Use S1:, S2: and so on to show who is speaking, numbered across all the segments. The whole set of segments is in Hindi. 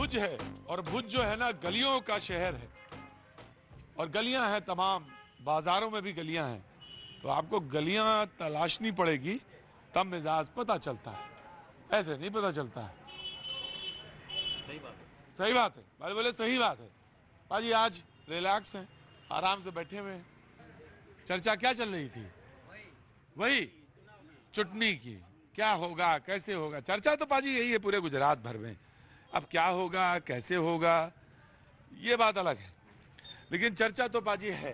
S1: भुज है, और भुज जो है ना गलियों का शहर है, और गलियां हैं तमाम, बाजारों में भी गलियां हैं, तो आपको गलियां तलाशनी पड़ेगी, तब मिजाज पता चलता है, ऐसे नहीं पता चलता है।
S2: सही बात है,
S1: सही बात है भाई, बोले सही बात है। भाजी आज रिलैक्स हैं, आराम से बैठे हुए हैं। चर्चा क्या चल रही थी? वही चुटनी की, क्या होगा कैसे होगा। चर्चा तो पाजी यही है पूरे गुजरात भर में, अब क्या होगा कैसे होगा ये बात अलग है, लेकिन चर्चा तो पाजी है।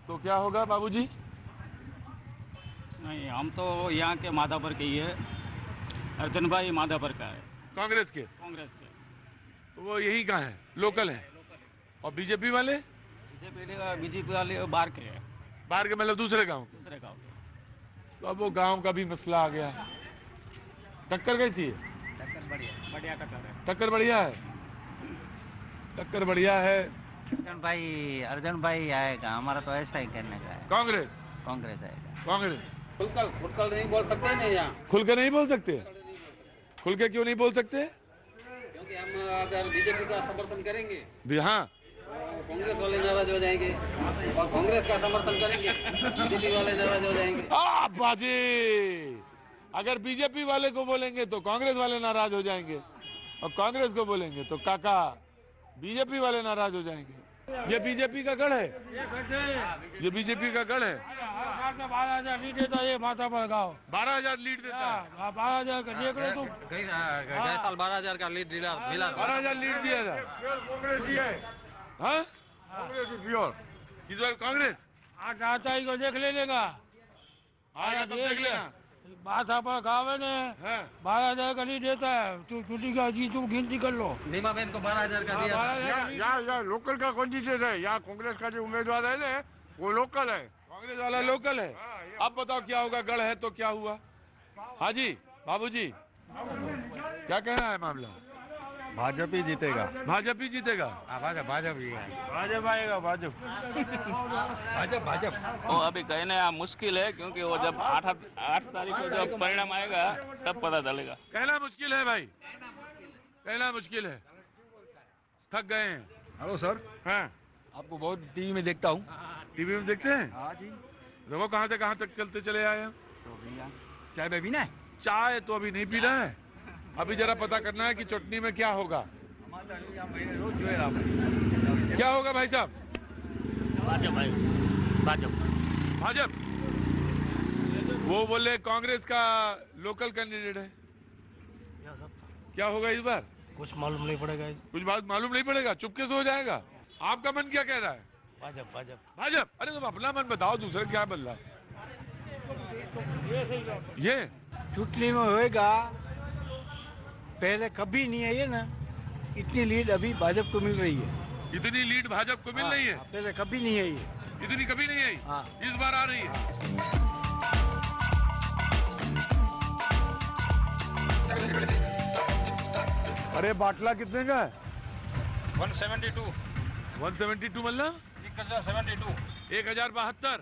S1: तो क्या होगा बाबूजी?
S2: नहीं हम तो यहाँ के माधापुर के ही है, अर्जुन भाई माधापुर का है,
S1: कांग्रेस के?
S2: कांग्रेस के।
S1: तो वो यही का है, लोकल है। और बीजेपी वाले?
S2: बीजेपी वाले बाहर के है,
S1: बाहर के मतलब दूसरे गांव के?
S2: दूसरे गाँव के।
S1: तो अब वो गांव का भी मसला आ गया। टक्कर कैसी है?
S2: टक्कर बढ़िया, बढ़िया टक्कर है।
S1: टक्कर बढ़िया है, टक्कर बढ़िया है।
S3: अर्जुन भाई आएगा, हमारा तो ऐसा ही कहने का है।
S1: कांग्रेस?
S3: कांग्रेस आएगा।
S1: कांग्रेस।
S2: खुलकर नहीं बोल सकते नहीं यहाँ,
S1: खुल के नहीं बोल सकते? खुल के क्यों नहीं बोल सकते?
S2: क्योंकि हम अगर बीजेपी का समर्थन करेंगे,
S1: हाँ,
S2: कांग्रेस वाले नाराज हो जाएंगे, और कांग्रेस का समर्थन करेंगे बीजेपी वाले नाराज हो जाएंगे।
S1: बाजी, अगर बीजेपी वाले को बोलेंगे तो कांग्रेस वाले नाराज हो जाएंगे, और कांग्रेस को बोलेंगे तो काका बीजेपी वाले नाराज हो जाएंगे। ये बीजेपी का गढ़ है, ये बीजेपी का गढ़ है।
S4: 12,000 लीड देता है ये माथा पर गाँव,
S1: 12,000 लीड देता है।
S4: 12,000 का देख लो तुम।
S2: गए साल 12,000 का लीड मिला,
S1: 12,000 लीड दिया था। हाँ, प्योर इस बार कांग्रेस।
S4: आज आता ही को देख लेगा,
S1: आया तब देख लेना।
S4: माथा पर गाँव है ना, 12,000 का लीड देता है। तू छुट्टी का जी तुम गिनती कर लो।
S2: नीमा बहन को 12,000 का दिया।
S4: 12,000
S1: यहाँ लोकल का कैंडिडेट है, यहाँ कांग्रेस का जो उम्मीदवार है ना वो लोकल है, कांग्रेस वाला लोकल है। अब बताओ क्या होगा, गढ़ है तो क्या हुआ? हाजी बाबूजी क्या कहना है मामला?
S5: भाजपा ही जीतेगा।
S1: भाजपा ही जीतेगा?
S2: भाजपा ही है,
S4: भाजपा आएगा, भाजपा।
S2: भाजपा। वो अभी कहना मुश्किल है, क्योंकि वो जब 8 तारीख को जब परिणाम आएगा तब पता चलेगा।
S1: कहना मुश्किल है भाई, कहना मुश्किल है, थक गए हैं।
S5: Hello sir.
S1: हाँ,
S5: आपको बहुत टीवी में देखता हूँ।
S1: टीवी में देखते हैं?
S5: हाँ जी।
S1: देखो कहाँ से कहाँ तक चलते चले आए हैं।
S5: तो भैया चाय में पीना है?
S1: चाय तो अभी नहीं पीना है, अभी जरा पता करना है कि चटनी में क्या होगा।
S5: रोज जो है
S1: क्या होगा भाई साहब?
S2: भाजपा, भाजपा।
S1: भाजपा। वो बोले कांग्रेस का लोकल कैंडिडेट है, क्या होगा इस बार?
S4: कुछ मालूम नहीं पड़ेगा।
S1: कुछ बात मालूम नहीं पड़ेगा, चुपके से हो जाएगा। आपका मन क्या कह रहा है?
S4: भाजपा, भाजपा।
S1: भाजपा। अरे तुम अपना मन बताओ, दूसरे क्या बदला? ये
S4: चुटनी में होएगा, पहले कभी नहीं है ये ना, इतनी लीड अभी भाजपा को मिल रही है।
S1: इतनी लीड भाजपा को मिल रही है?
S4: पहले कभी नहीं है ये।
S1: इतनी कभी नहीं आई,
S4: हाँ।
S1: इस बार आ रही है। अरे बाटला कितने का है?
S2: 172।
S1: 172 मतलब
S2: 1072।
S1: 1072।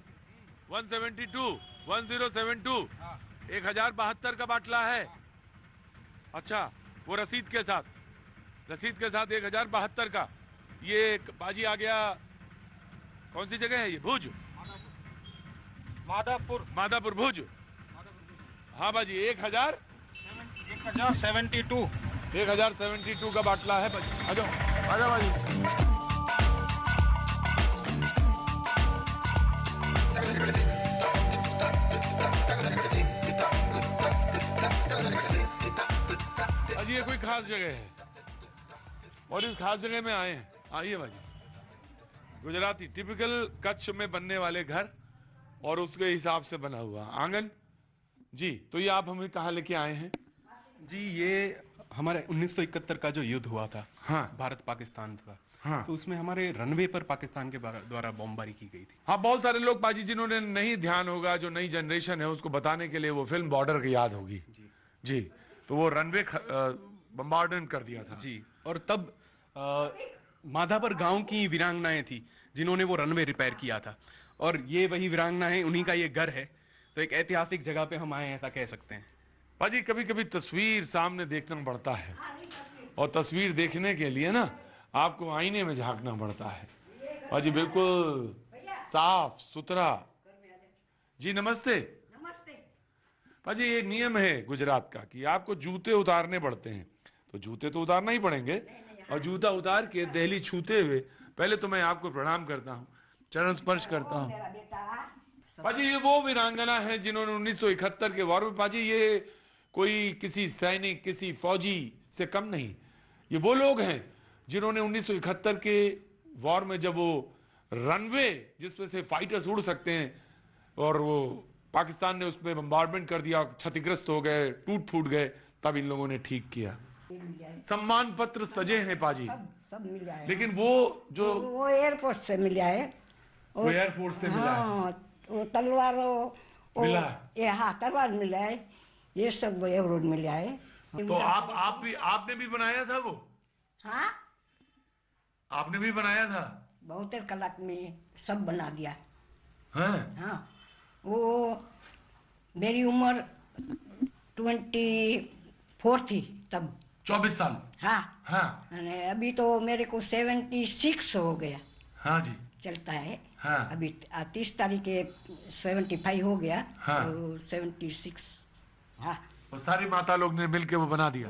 S1: 172 1072 1072 का बाटला है। अच्छा, वो रसीद के साथ 1072 का। ये बाजी आ गया, कौन सी जगह है ये? भुज,
S2: माधापुर,
S1: माधापुर भुज। हाँ बाजी
S2: 1072।
S1: 1072 का बाटला है। आ जाओ, आ जाओ बाजी। आज ये कोई खास जगह है और इस खास जगह में आए हैं। आइए भाई, गुजराती टिपिकल कच्छ में बनने वाले घर और उसके हिसाब से बना हुआ आंगन जी। तो ये आप हमें कहाँ लेके आए हैं
S6: जी? ये हमारे 1971 का जो युद्ध हुआ था,
S1: हाँ,
S6: भारत पाकिस्तान का,
S1: हाँ,
S6: तो उसमें हमारे रनवे पर पाकिस्तान के द्वारा बमबारी की गई थी।
S1: हाँ, बहुत सारे लोग बाजी जिन्होंने नहीं ध्यान होगा, जो नई जनरेशन है उसको बताने के लिए वो फिल्म बॉर्डर की याद होगी जी। तो वो रनवे बम्बार्डमेंट कर दिया था
S6: जी। और तब माधापुर गांव की वीरांगनाएं थी जिन्होंने वो रनवे रिपेयर किया था, और ये वही वीरांगनाएं, उन्हीं का ये घर है। तो एक ऐतिहासिक जगह पे हम आए हैं, ऐसा कह सकते हैं।
S1: बाजी कभी कभी तस्वीर सामने देखना पड़ता है, और तस्वीर देखने के लिए ना आपको आईने में झांकना पड़ता है। और जी बिल्कुल साफ सुथरा। जी नमस्ते। पाजी ये नियम है गुजरात का कि आपको जूते उतारने पड़ते हैं, तो जूते तो उतारना ही पड़ेंगे। और जूता उतार के दहली छूते हुए पहले तो मैं आपको प्रणाम करता हूँ, चरण स्पर्श करता हूँ। पाजी ये वो वीरांगना है जिन्होंने 1971 के वॉर में, पाजी ये कोई किसी सैनिक किसी फौजी से कम नहीं, ये वो लोग हैं जिन्होंने 1971 के वॉर में जब वो रनवे जिसपे से फाइटर्स उड़ सकते हैं और वो पाकिस्तान ने उसमें बम्बार्डमेंट कर दिया, क्षतिग्रस्त हो गए, टूट फूट गए, तब इन लोगों ने ठीक किया। सम्मान पत्र सजे हैं पाजी,
S7: सब मिल जाए।
S1: लेकिन वो जो
S7: वो एयरपोर्ट से मिल जाए,
S1: वो एयरफोर्स से मिला है।
S7: हाँ, वो तलवार
S1: मिला है।
S7: ये हाँ तलवार मिला है, ये सब एवरोड मिल जाए।
S1: तो आपने भी बनाया था वो?
S7: हाँ
S1: आपने भी बनाया था?
S7: बहुत कलाक में सब बना दिया।
S1: हाँ
S7: वो मेरी उम्र 24 थी तब।
S1: 24 साल?
S7: हाँ
S1: हाँ
S7: अभी तो मेरे को 76 हो गया।
S1: हाँ जी
S7: चलता है।
S1: हाँ
S7: अभी 30 तारीख के 75 हो गया।
S1: हाँ।
S7: तो 76। हाँ
S1: वो सारी माता लोग ने मिलके वो बना दिया।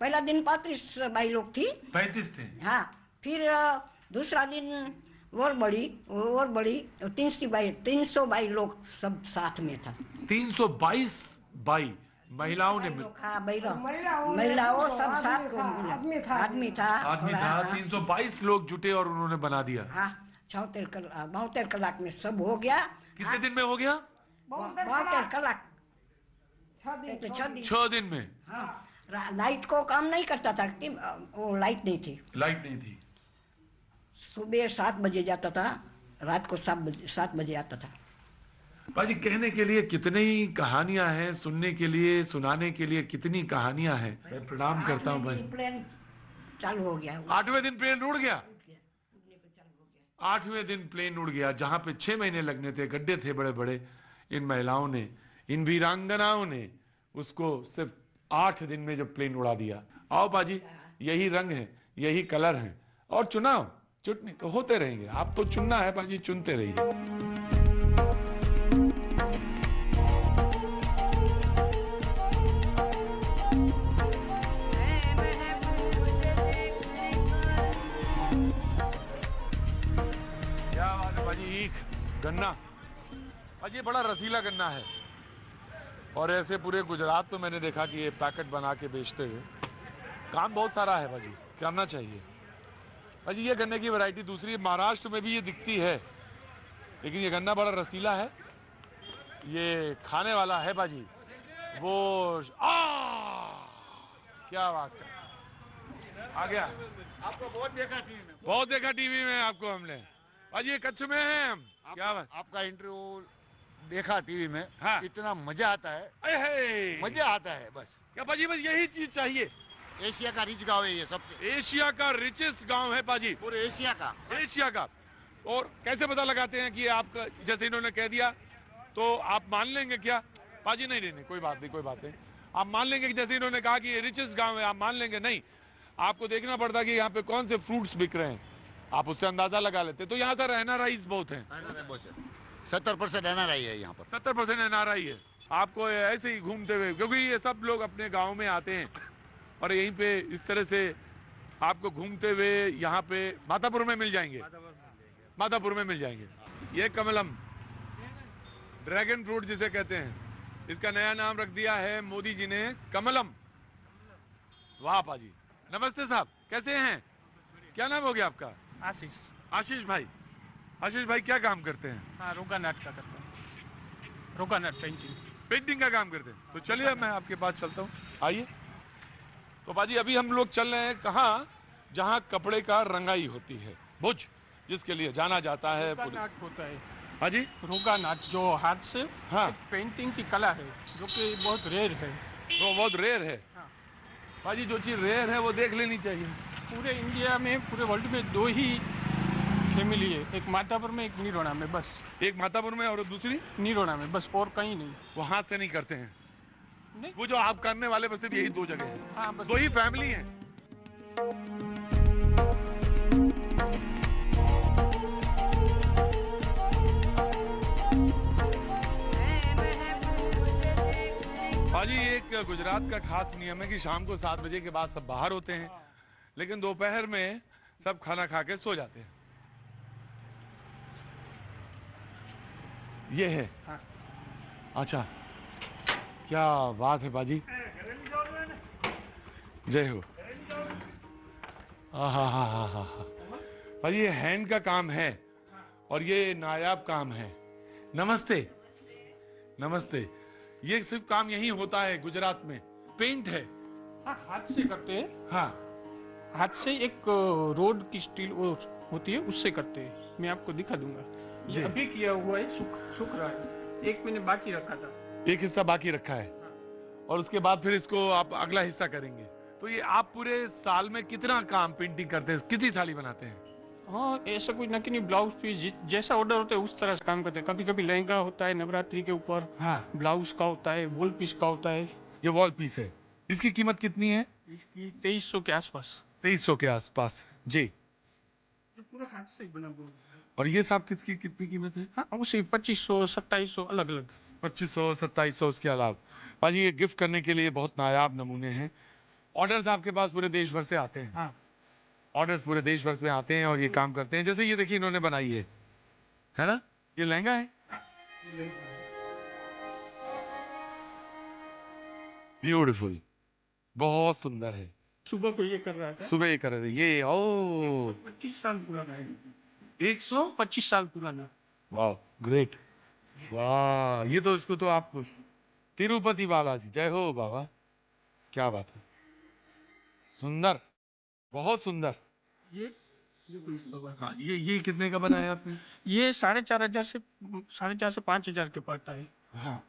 S7: पहला दिन 35 बाई लोग थी।
S1: 35 थे।
S7: हाँ फिर दूसरा दिन और बड़ी 300 बाई लोग सब साथ में था।
S1: 322 बाई महिलाओं ने
S7: हाँ महिलाओं सब साथ को मिला। आदमी था
S1: 322 लोग जुटे और उन्होंने बना दिया।
S7: हाँ 72 कलाक में सब हो गया।
S1: कितने दिन में हो गया?
S7: 72 कलाक
S1: 6 दिन में।
S7: हाँ लाइट को काम नहीं करता था, वो लाइट नहीं थी। सुबह 7 बजे जाता था, रात को 7 बजे आता था।
S1: भाजी कहने के लिए कितनी कहानियां हैं, सुनने के लिए सुनाने के लिए कितनी कहानियां हैं। मैं प्रणाम करता हूँ भाई।
S7: प्लेन चालू हो गया।
S1: 8वें दिन प्लेन उड़ गया। 8वें दिन प्लेन उड़ गया। जहां पे 6 महीने लगने थे, गड्ढे थे बड़े बड़े, इन महिलाओं ने, इन वीरांगनाओं ने उसको सिर्फ 8 दिन में जब प्लेन उड़ा दिया। आओ बाजी, यही रंग है, यही कलर है। और चुनाव चुटनी तो होते रहेंगे, आप तो चुनना है बाजी, चुनते रहिए। क्या बात है बाजी, ईख गन्ना बाजी बड़ा रसीला गन्ना है। और ऐसे पूरे गुजरात में मैंने देखा कि ये पैकेट बना के बेचते हुए। काम बहुत सारा है भाजी, करना चाहिए भाजी। ये गन्ने की वैरायटी दूसरी है, महाराष्ट्र में भी ये दिखती है, लेकिन ये गन्ना बड़ा रसीला है, ये खाने वाला है भाजी। वो क्या बात है, आ गया।
S5: आपको बहुत देखा टीवी में
S1: आपको हमने भाजी। ये कच्छ में है हम। क्या बात,
S5: आपका इंटरव्यू देखा टीवी में।
S1: हाँ।
S5: इतना मजा आता है, मजा आता है बस।
S1: क्या बाजी, बस यही चीज चाहिए।
S5: एशिया का रिच गांव है ये, सबसे
S1: एशिया का रिचेस्ट गांव है पाजी,
S5: पूरे एशिया का।
S1: और कैसे पता लगाते हैं कि आपका, जैसे इन्होंने कह दिया तो आप मान लेंगे क्या पाजी? नहीं, कोई बात नहीं। आप मान लेंगे कि जैसे इन्होंने कहा कि ये रिचेस्ट गांव है, आप मान लेंगे? नहीं, आपको देखना पड़ता है कि यहाँ पे कौन से फ्रूट्स बिक रहे हैं, आप उससे अंदाजा लगा लेते। तो यहाँ सर NRIs बहुत है।
S5: 70% NRI है यहाँ पर।
S1: 70% NRI है। आपको ऐसे ही घूमते हुए, क्योंकि ये सब लोग अपने गाँव में आते हैं और यहीं पे इस तरह से आपको घूमते हुए यहाँ पे मातापुर में मिल जाएंगे। ये कमलम, ड्रैगन फ्रूट जिसे कहते हैं, इसका नया नाम रख दिया है मोदी जी ने, कमलम। वाह पाजी। नमस्ते साहब, कैसे हैं? क्या नाम हो गया आपका? आशीष भाई क्या काम करते हैं?
S6: हाँ, रोगानाट का करता हूँ। रोगानाट
S1: पेंटिंग का काम करते हैं। तो चलिए मैं आपके पास चलता हूँ, आइए। तो बाजी अभी हम लोग चल रहे हैं कहाँ? जहाँ कपड़े का रंगाई होती है, भुज, जिसके लिए जाना जाता है।
S6: रोगानाट होता है।
S1: हाँ जी,
S6: रोगानाट जो हाथ से
S1: हाँ
S6: पेंटिंग की कला है, जो कि बहुत रेयर है।
S1: वो बहुत रेयर है।
S6: हाँ।
S1: बाजी जो चीज रेयर है वो देख लेनी चाहिए।
S6: पूरे इंडिया में, पूरे वर्ल्ड में 2 ही फैमिली है, एक मातापुर में, एक निरोणा में, बस।
S1: एक मातापुर में और दूसरी
S6: निरोणा में, बस, और कहीं नहीं।
S1: वो हाथ से नहीं करते हैं।
S6: नहीं,
S1: वो जो आप करने वाले बस सिर्फ यही 2 जगह है।
S6: हाँ, बस
S1: 2 ही फैमिली है। का गुजरात का खास नियम है कि शाम को 7 बजे के बाद सब बाहर होते हैं, लेकिन दोपहर में सब खाना खा के सो जाते हैं। ये है। अच्छा, क्या बात है बाजी, जय हो। हा भाई, ये हैंड का काम है और ये नायाब काम है। नमस्ते। नमस्ते। ये सिर्फ काम यही होता है गुजरात में। पेंट है।
S8: हाँ, हाथ से करते हैं।
S1: हाँ,
S8: हाथ से एक रोड की स्टील वो होती है, उससे करते हैं। मैं आपको दिखा दूंगा। ये अभी किया हुआ है, सूख रहा है। एक मैंने बाकी रखा था।
S1: एक हिस्सा बाकी रखा है।
S8: हाँ।
S1: और उसके बाद फिर इसको आप अगला हिस्सा करेंगे। तो ये आप पूरे साल में कितना काम पेंटिंग करते हैं, कितनी साड़ी बनाते हैं?
S8: हाँ, ऐसा कोई नकी नहीं, ब्लाउज पीस जैसा ऑर्डर होता है उस तरह से काम करते हैं। कभी कभी लहंगा होता है नवरात्रि के ऊपर,
S1: हाँ,
S8: ब्लाउज का होता है, वॉल पीस का होता है।
S1: ये वॉल पीस है। इसकी कीमत कितनी है?
S8: इसकी 2300 के आसपास।
S1: 2300 के आसपास जी।
S8: जो पूरा हाथ से ही बना हुआ।
S1: और ये सब किसकी कितनी कीमत है?
S8: हाँ, उसी 2500 2700 अलग अलग।
S1: 2500 2700 उसके अलावा। भाजी, ये गिफ्ट करने के लिए बहुत नायाब नमूने हैं। ऑर्डर्स आपके पास पूरे देश भर से आते हैं?
S8: हाँ,
S1: ऑर्डर्स पूरे देश भर से आते हैं और ये काम करते हैं। जैसे ये देखिए इन्होंने बनाई है ना? ये लहंगा है। ब्यूटीफुल, बहुत सुंदर है।
S8: सुबह को ये कर रहा था।
S1: सुबह ये कर रहे थे ये। ओ,
S8: 25 साल पुराना है।
S1: 125
S8: साल पुराना।
S1: वाह, ग्रेट। वाह, ये तो इसको तो आप तिरुपति बालाजी, जय हो बाबा। क्या बात है, सुंदर, बहुत सुंदर।
S8: ये
S1: हाँ, ये कितने का बनाया आपने?
S8: ये 4,500 से 5,000 के पड़ता है।
S1: हाँ,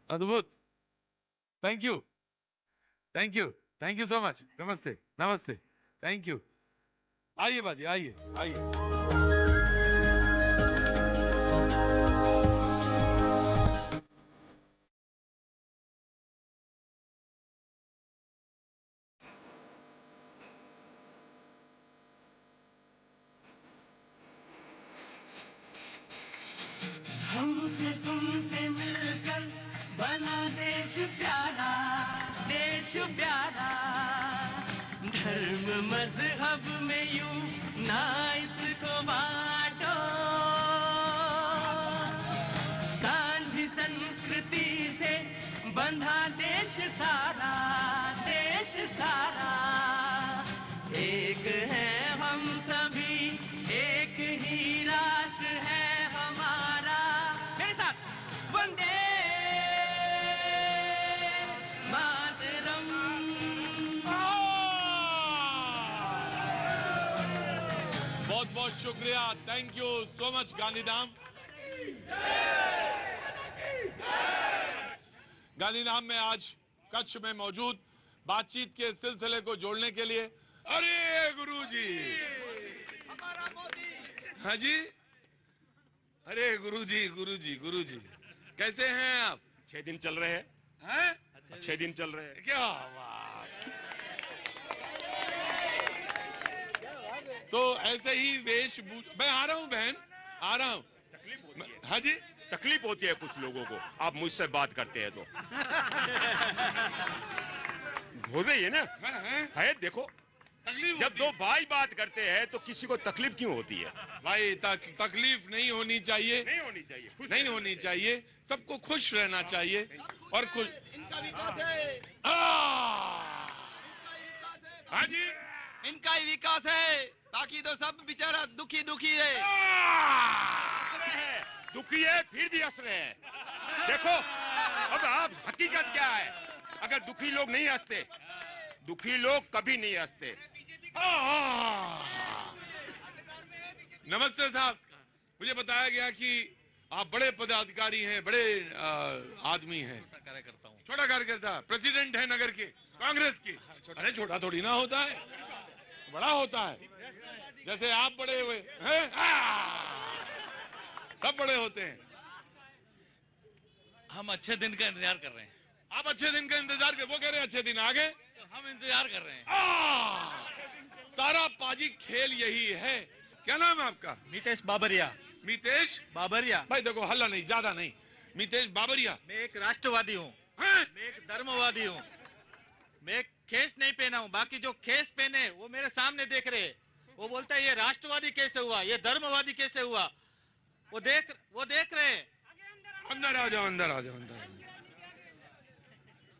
S1: अद्भुत। Thank you, thank you, thank you so much. नमस्ते, नमस्ते, थैंक यू। आइए बाजी, आइए आइए।
S9: हमसे तुमसे मिलकर बना देश प्यारा, देश प्यारा। धर्म मजहब में यूं ना इसको बांटो, गांधी संस्कृति से बंधा देश सारा, देश सारा। एक है हम सभी, एक ही राष्ट्र है हमारा। मेरे साथ, वंदे मातरम।
S1: बहुत बहुत शुक्रिया, thank you so much Gandhidham. Gandhidham में आज कच्छ में मौजूद बातचीत के सिलसिले को जोड़ने के लिए, अरे गुरुजी,
S9: हमारा मोदी।
S1: हाँ जी, अरे गुरुजी, गुरुजी, गुरुजी, कैसे हैं आप?
S10: 6 दिन चल रहे हैं।
S1: हैं?
S10: 6 दिन चल रहे हैं।
S1: क्या बात। तो ऐसे ही वेशभूषा, मैं आ रहा हूँ बहन, आ रहा हूँ।
S10: तकलीफ होती है।
S1: हाँ जी,
S10: तकलीफ होती है कुछ लोगों को, आप मुझसे बात करते हैं तो। हो रही है ना? है, देखो,
S1: तकलीफ
S10: जब दो भाई बात करते हैं तो किसी को तकलीफ क्यों होती है?
S1: भाई, तकलीफ नहीं होनी चाहिए,
S10: नहीं होनी चाहिए, खुश
S1: नहीं होनी चाहिए। सबको खुश रहना चाहिए और खुश।
S9: इनका विकास है,
S1: हाँ जी,
S9: इनका ही विकास है, ताकि तो सब बेचारा दुखी दुखी है।
S10: दुखी है फिर भी हंस रहे हैं। देखो, अब आप हकीकत क्या है? अगर दुखी लोग नहीं हंसते, दुखी लोग कभी नहीं हंसते।
S1: नमस्ते साहब, मुझे बताया गया कि आप बड़े पदाधिकारी हैं, बड़े आदमी हैं।
S11: कार्यकर्ता हूँ।
S1: छोटा कार्यकर्ता, प्रेसिडेंट है नगर के, कांग्रेस की। अरे छोटा थोड़ी ना होता है, बड़ा होता है। जैसे आप बड़े हुए हैं, सब बड़े होते हैं।
S11: हम अच्छे दिन का इंतजार कर रहे हैं।
S1: आप अच्छे दिन का इंतजार कर, वो कह रहे हैं अच्छे दिन आ गए,
S11: हम इंतजार कर रहे हैं।
S1: सारा पाजी खेल यही है। क्या नाम है आपका?
S12: मितेश बाबरिया।
S1: मितेश
S12: बाबरिया।
S1: भाई देखो, हल्ला नहीं, ज्यादा नहीं। मितेश बाबरिया।
S12: मैं एक राष्ट्रवादी हूँ, मैं एक धर्मवादी हूँ। मैं खेस नहीं पहना हूँ, बाकी जो खेस पहने वो मेरे सामने देख रहे हैं। वो बोलता है ये राष्ट्रवादी कैसे हुआ, ये धर्मवादी कैसे हुआ, वो देख रहे हैं।
S1: अंदर आ जाओ, अंदर आ जाओ, अंदर।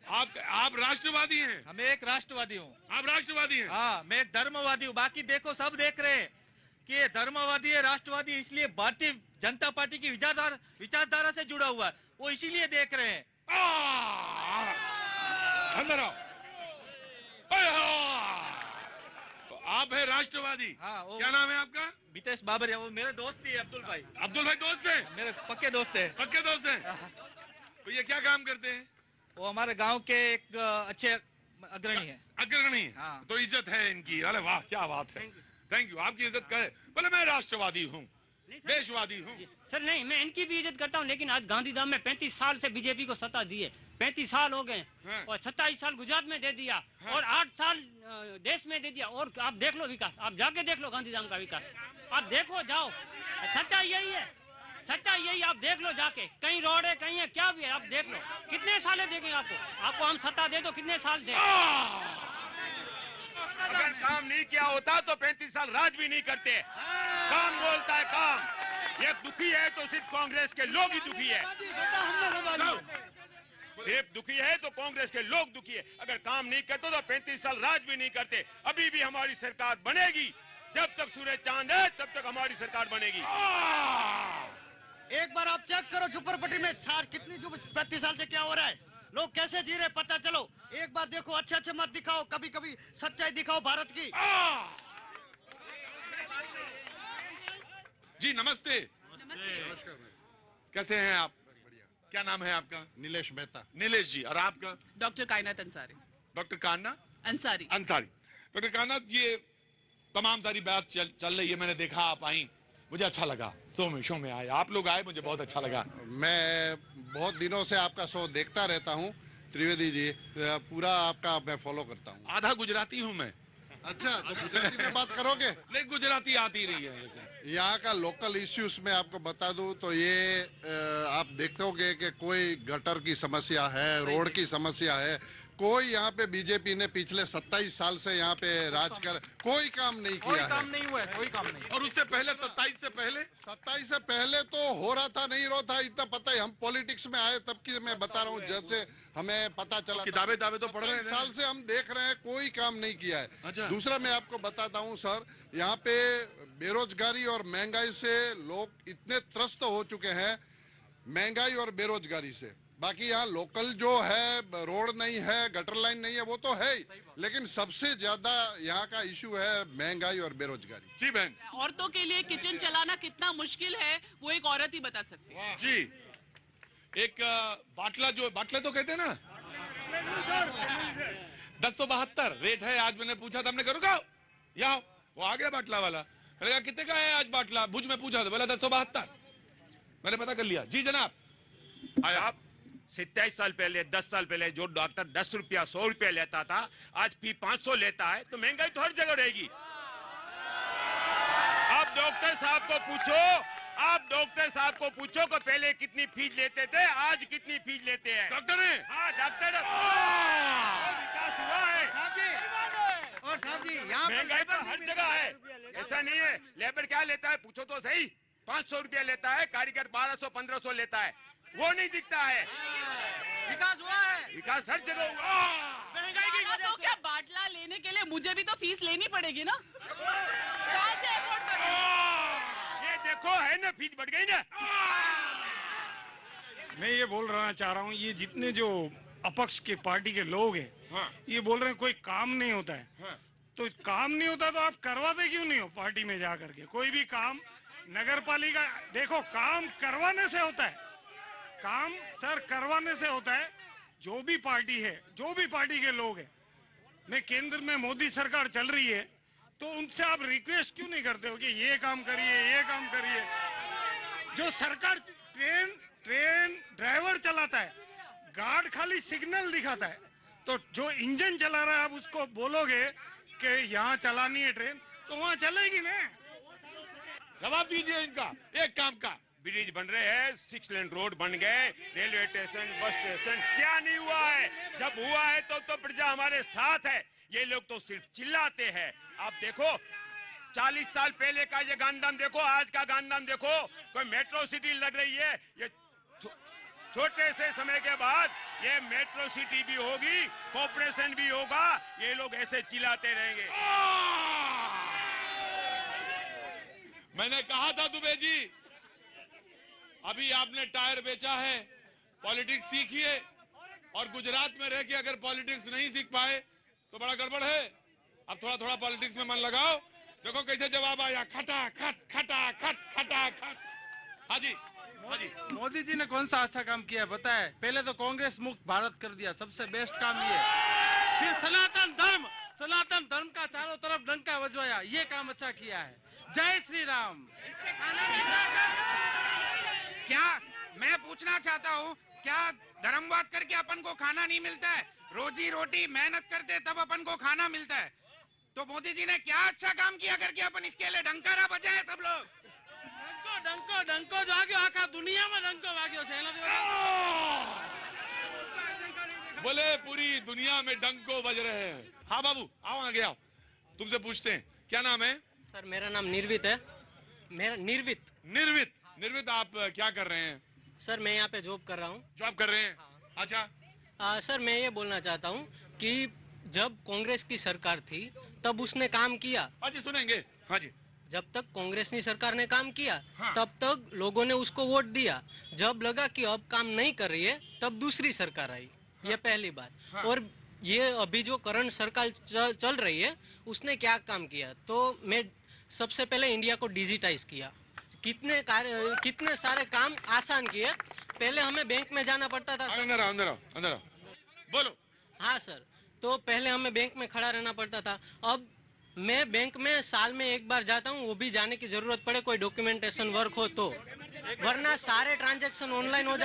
S1: आप राष्ट्रवादी हैं?
S12: मैं एक राष्ट्रवादी हूँ।
S1: आप राष्ट्रवादी हैं?
S12: हाँ, मैं एक धर्मवादी हूँ। बाकी देखो, सब देख रहे हैं कि ये धर्मवादी है, राष्ट्रवादी, इसलिए भारतीय जनता पार्टी की विचारधारा से जुड़ा हुआ है, वो इसीलिए देख रहे हैं।
S1: अंदर आओ। तो आप है राष्ट्रवादी?
S12: हाँ।
S1: क्या नाम है आपका?
S12: मितेश बाबरिया। वो मेरे दोस्त ही अब्दुल भाई।
S1: अब्दुल भाई दोस्त है?
S12: मेरे पक्के दोस्त है।
S1: पक्के दोस्त हैं? तो ये क्या काम करते हैं?
S12: वो हमारे गांव के एक अच्छे अग्रणी है।
S1: अग्रणी?
S12: हाँ।
S1: तो इज्जत है इनकी। अरे वाह, क्या बात है। थैंक यू, आपकी इज्जत करे। बोले मैं राष्ट्रवादी हूँ, देशवादी हूँ।
S13: सर नहीं, मैं इनकी भी इज्जत करता हूँ, लेकिन आज गांधीधाम में 35 साल से बीजेपी को सत्ता दी है। 35 साल हो गए और 27 साल गुजरात में दे दिया और 8 साल देश में दे दिया। और आप देख लो विकास, आप जाके देख लो गांधीधाम का विकास, आप देखो, जाओ। सच्चा यही है, सच्चा यही, आप देख लो जाके। कहीं रोड है, कहीं है, क्या भी है, आप देख लो। कितने साल देंगे आपको हम सत्ता दे दो, कितने साल दे।
S10: अगर काम नहीं किया होता तो 35 साल राज भी नहीं करते। काम बोलता है काम। ये दुखी है तो सिर्फ कांग्रेस के लोग ही दुखी है। सिर्फ दुखी है तो कांग्रेस के लोग दुखी है। अगर काम नहीं करते तो 35 साल राज भी नहीं करते। अभी भी हमारी सरकार बनेगी। जब तक सूरज चांद है तब तक हमारी सरकार बनेगी।
S5: एक बार आप चेक करो झुपरपट्टी में कितनी 35 साल से क्या हो रहा है, लोग कैसे जी रहे, पता चलो। एक बार देखो, अच्छे मत दिखाओ, कभी कभी सच्चाई दिखाओ भारत की।
S1: जी नमस्ते।
S5: नमस्कार।
S1: कैसे हैं आप? क्या नाम है आपका?
S5: नीलेश मेहता।
S1: नीलेश जी। और आपका?
S14: डॉक्टर कायनात अंसारी।
S1: डॉक्टर कान्ना
S14: अंसारी।
S1: अंसारी। डॉक्टर कान्ना, ये तमाम सारी बात चल रही है, मैंने देखा आप आई, मुझे अच्छा लगा। शो में आए, आप लोग आए, मुझे बहुत अच्छा लगा।
S15: मैं बहुत दिनों से आपका शो देखता रहता हूँ त्रिवेदी जी, पूरा आपका मैं फॉलो करता हूँ।
S1: आधा गुजराती हूँ मैं।
S15: अच्छा, तो गुजराती में बात करोगे?
S1: नहीं, गुजराती आती रही है। लेकिन
S15: यहाँ का लोकल इश्यूज में आपको बता दूं तो ये आप देखोगे कि कोई गटर की समस्या है, रोड की समस्या है। कोई यहाँ पे बीजेपी ने पिछले 27 साल से यहाँ पे राज कर कोई काम नहीं किया है।
S12: कोई काम नहीं हुआ है, कोई काम नहीं।
S1: और उससे पहले 27 से पहले तो हो रहा था, नहीं रहा था, इतना पता है। हम पॉलिटिक्स में आए तब की मैं बता रहा हूँ, जैसे हमें पता चला। किताबें तो पढ़ रहे हैं।
S15: साल से हम देख रहे हैं, कोई काम नहीं किया है।
S1: अच्छा।
S15: दूसरा मैं आपको बताता हूँ सर, यहाँ पे बेरोजगारी और महंगाई से लोग इतने त्रस्त हो चुके हैं, महंगाई और बेरोजगारी से। बाकी यहाँ लोकल जो है, रोड नहीं है, गटर लाइन नहीं है, वो तो है ही, लेकिन सबसे ज्यादा यहाँ का इशू है महंगाई और बेरोजगारी।
S1: जी बहन।
S14: औरतों के लिए किचन चलाना कितना मुश्किल है वो एक औरत ही बता सकती है।
S1: जी, एक बाटला तो कहते हैं ना, 1072 रेट है। आज मैंने पूछा था, हमने कहा रुको, यहाँ वो आ गया बाटला वाला। मैंने कहा कितने का है आज बाटला? भुज में पूछा था, बोला 1072। मैंने पता कर लिया। जी जनाब।
S10: आप 27 साल पहले, 10 साल पहले जो डॉक्टर 10 रुपया 100 रुपया लेता था, आज फी 500 लेता है, तो महंगाई तो हर जगह रहेगी। आप डॉक्टर साहब को पूछो कि पहले कितनी फीस लेते थे, आज कितनी फीस लेते हैं।
S1: डॉक्टर है?
S10: हाँ, डॉक्टर। विकास हुआ है।
S4: और साहब जी, यहाँ
S10: महंगाई तो हर जगह है, ऐसा नहीं है। लेबर क्या लेता है पूछो तो सही, 500 रुपया लेता है, कारीगर 1200-1500 लेता है, वो नहीं दिखता है।
S14: विकास हुआ है,
S10: विकास हर जगह हुआ।
S14: महंगाई की वजह से। क्या बाटला लेने के लिए मुझे भी तो फीस लेनी पड़ेगी ना? कहाँ से अफोर्ड करूं?
S10: ये देखो है ना, फीस बढ़ गई ना।
S4: मैं ये बोलना चाह रहा हूँ, ये जितने जो अपक्ष के पार्टी के लोग हैं,
S1: हाँ।
S4: ये बोल रहे हैं कोई काम नहीं होता है।
S1: हाँ।
S4: तो काम नहीं होता तो आप करवाते क्यों नहीं हो पार्टी में जा करके? कोई भी काम
S16: नगर पालिका देखो काम करवाने से होता है, काम सर करवाने से होता है। जो भी पार्टी है, जो भी पार्टी के लोग हैं, मैं केंद्र में मोदी सरकार चल रही है तो उनसे आप रिक्वेस्ट क्यों नहीं करते हो कि ये काम करिए, ये काम करिए। जो सरकार ट्रेन ड्राइवर चलाता है, गार्ड खाली सिग्नल दिखाता है, तो जो इंजन चला रहा है आप उसको बोलोगे कि यहाँ चलानी है ट्रेन तो वहाँ चलेगी ना।
S1: जवाब दीजिए इनका एक काम का।
S10: ब्रिज बन रहे हैं, 6 लेन रोड बन गए, रेलवे स्टेशन, बस स्टेशन, क्या नहीं हुआ है? जब हुआ है तो प्रजा हमारे साथ है। ये लोग तो सिर्फ चिल्लाते हैं। आप देखो 40 साल पहले का ये गांधीधाम देखो, आज का गांधीधाम देखो, कोई मेट्रो सिटी लग रही है। ये छोटे से समय के बाद ये मेट्रो सिटी भी होगी, कॉर्पोरेशन भी होगा। ये लोग ऐसे चिल्लाते रहेंगे।
S1: मैंने कहा था दुबे जी, अभी आपने टायर बेचा है, पॉलिटिक्स सीखिए, और गुजरात में रह के अगर पॉलिटिक्स नहीं सीख पाए तो बड़ा गड़बड़ है। अब थोड़ा थोड़ा पॉलिटिक्स में मन लगाओ। देखो कैसे जवाब आया, खटा खट खटा खट खटा खट। हाँ जी, हाँ जी।
S17: मोदी जी ने कौन सा अच्छा काम किया है पता है? पहले तो कांग्रेस मुक्त भारत कर दिया, सबसे बेस्ट काम ये। फिर सनातन धर्म का चारों तरफ डंका बजवाया, ये काम अच्छा किया है। जय श्री राम।
S18: क्या मैं पूछना चाहता हूँ, क्या धर्मवाद करके अपन को खाना नहीं मिलता है? रोजी रोटी मेहनत करते तब अपन को खाना मिलता है। तो मोदी जी ने क्या अच्छा काम किया करके अपन इसके लिए डंकारा बजाए सब लोग?
S17: डंको जो आगे आखा दुनिया में डंको वाग्यो છે
S1: बोले पूरी दुनिया में डंको बज रहे हैं। हाँ बाबू आओ आगे आओ, तुमसे पूछते हैं क्या नाम है?
S19: सर मेरा नाम निर्वित है। मेरा
S1: निर्वित आप क्या कर रहे हैं?
S19: सर मैं यहाँ पे जॉब कर रहा हूँ।
S1: जॉब कर रहे हैं? अच्छा।
S19: सर मैं ये बोलना चाहता हूँ कि जब कांग्रेस की सरकार थी तब उसने काम किया।
S1: हाँ जी सुनेंगे। हाँ जी।
S19: जब तक कांग्रेस की सरकार ने काम किया
S1: हाँ।
S19: तब तक लोगों ने उसको वोट दिया। जब लगा कि अब काम नहीं कर रही है तब दूसरी सरकार आई। हाँ। ये पहली बात। हाँ। और ये अभी जो करंट सरकार चल रही है उसने क्या काम किया? तो मैं सबसे पहले इंडिया को डिजिटाइज किया, कितने सारे काम आसान किए। पहले हमें बैंक में जाना पड़ता था।
S1: अंदर आओ। बोलो।
S19: हाँ सर, तो पहले हमें बैंक में खड़ा रहना पड़ता था। अब मैं बैंक में साल में एक बार जाता हूँ, वो भी जाने की जरूरत पड़े कोई डॉक्यूमेंटेशन वर्क हो तो, वरना सारे ट्रांजैक्शन ऑनलाइन हो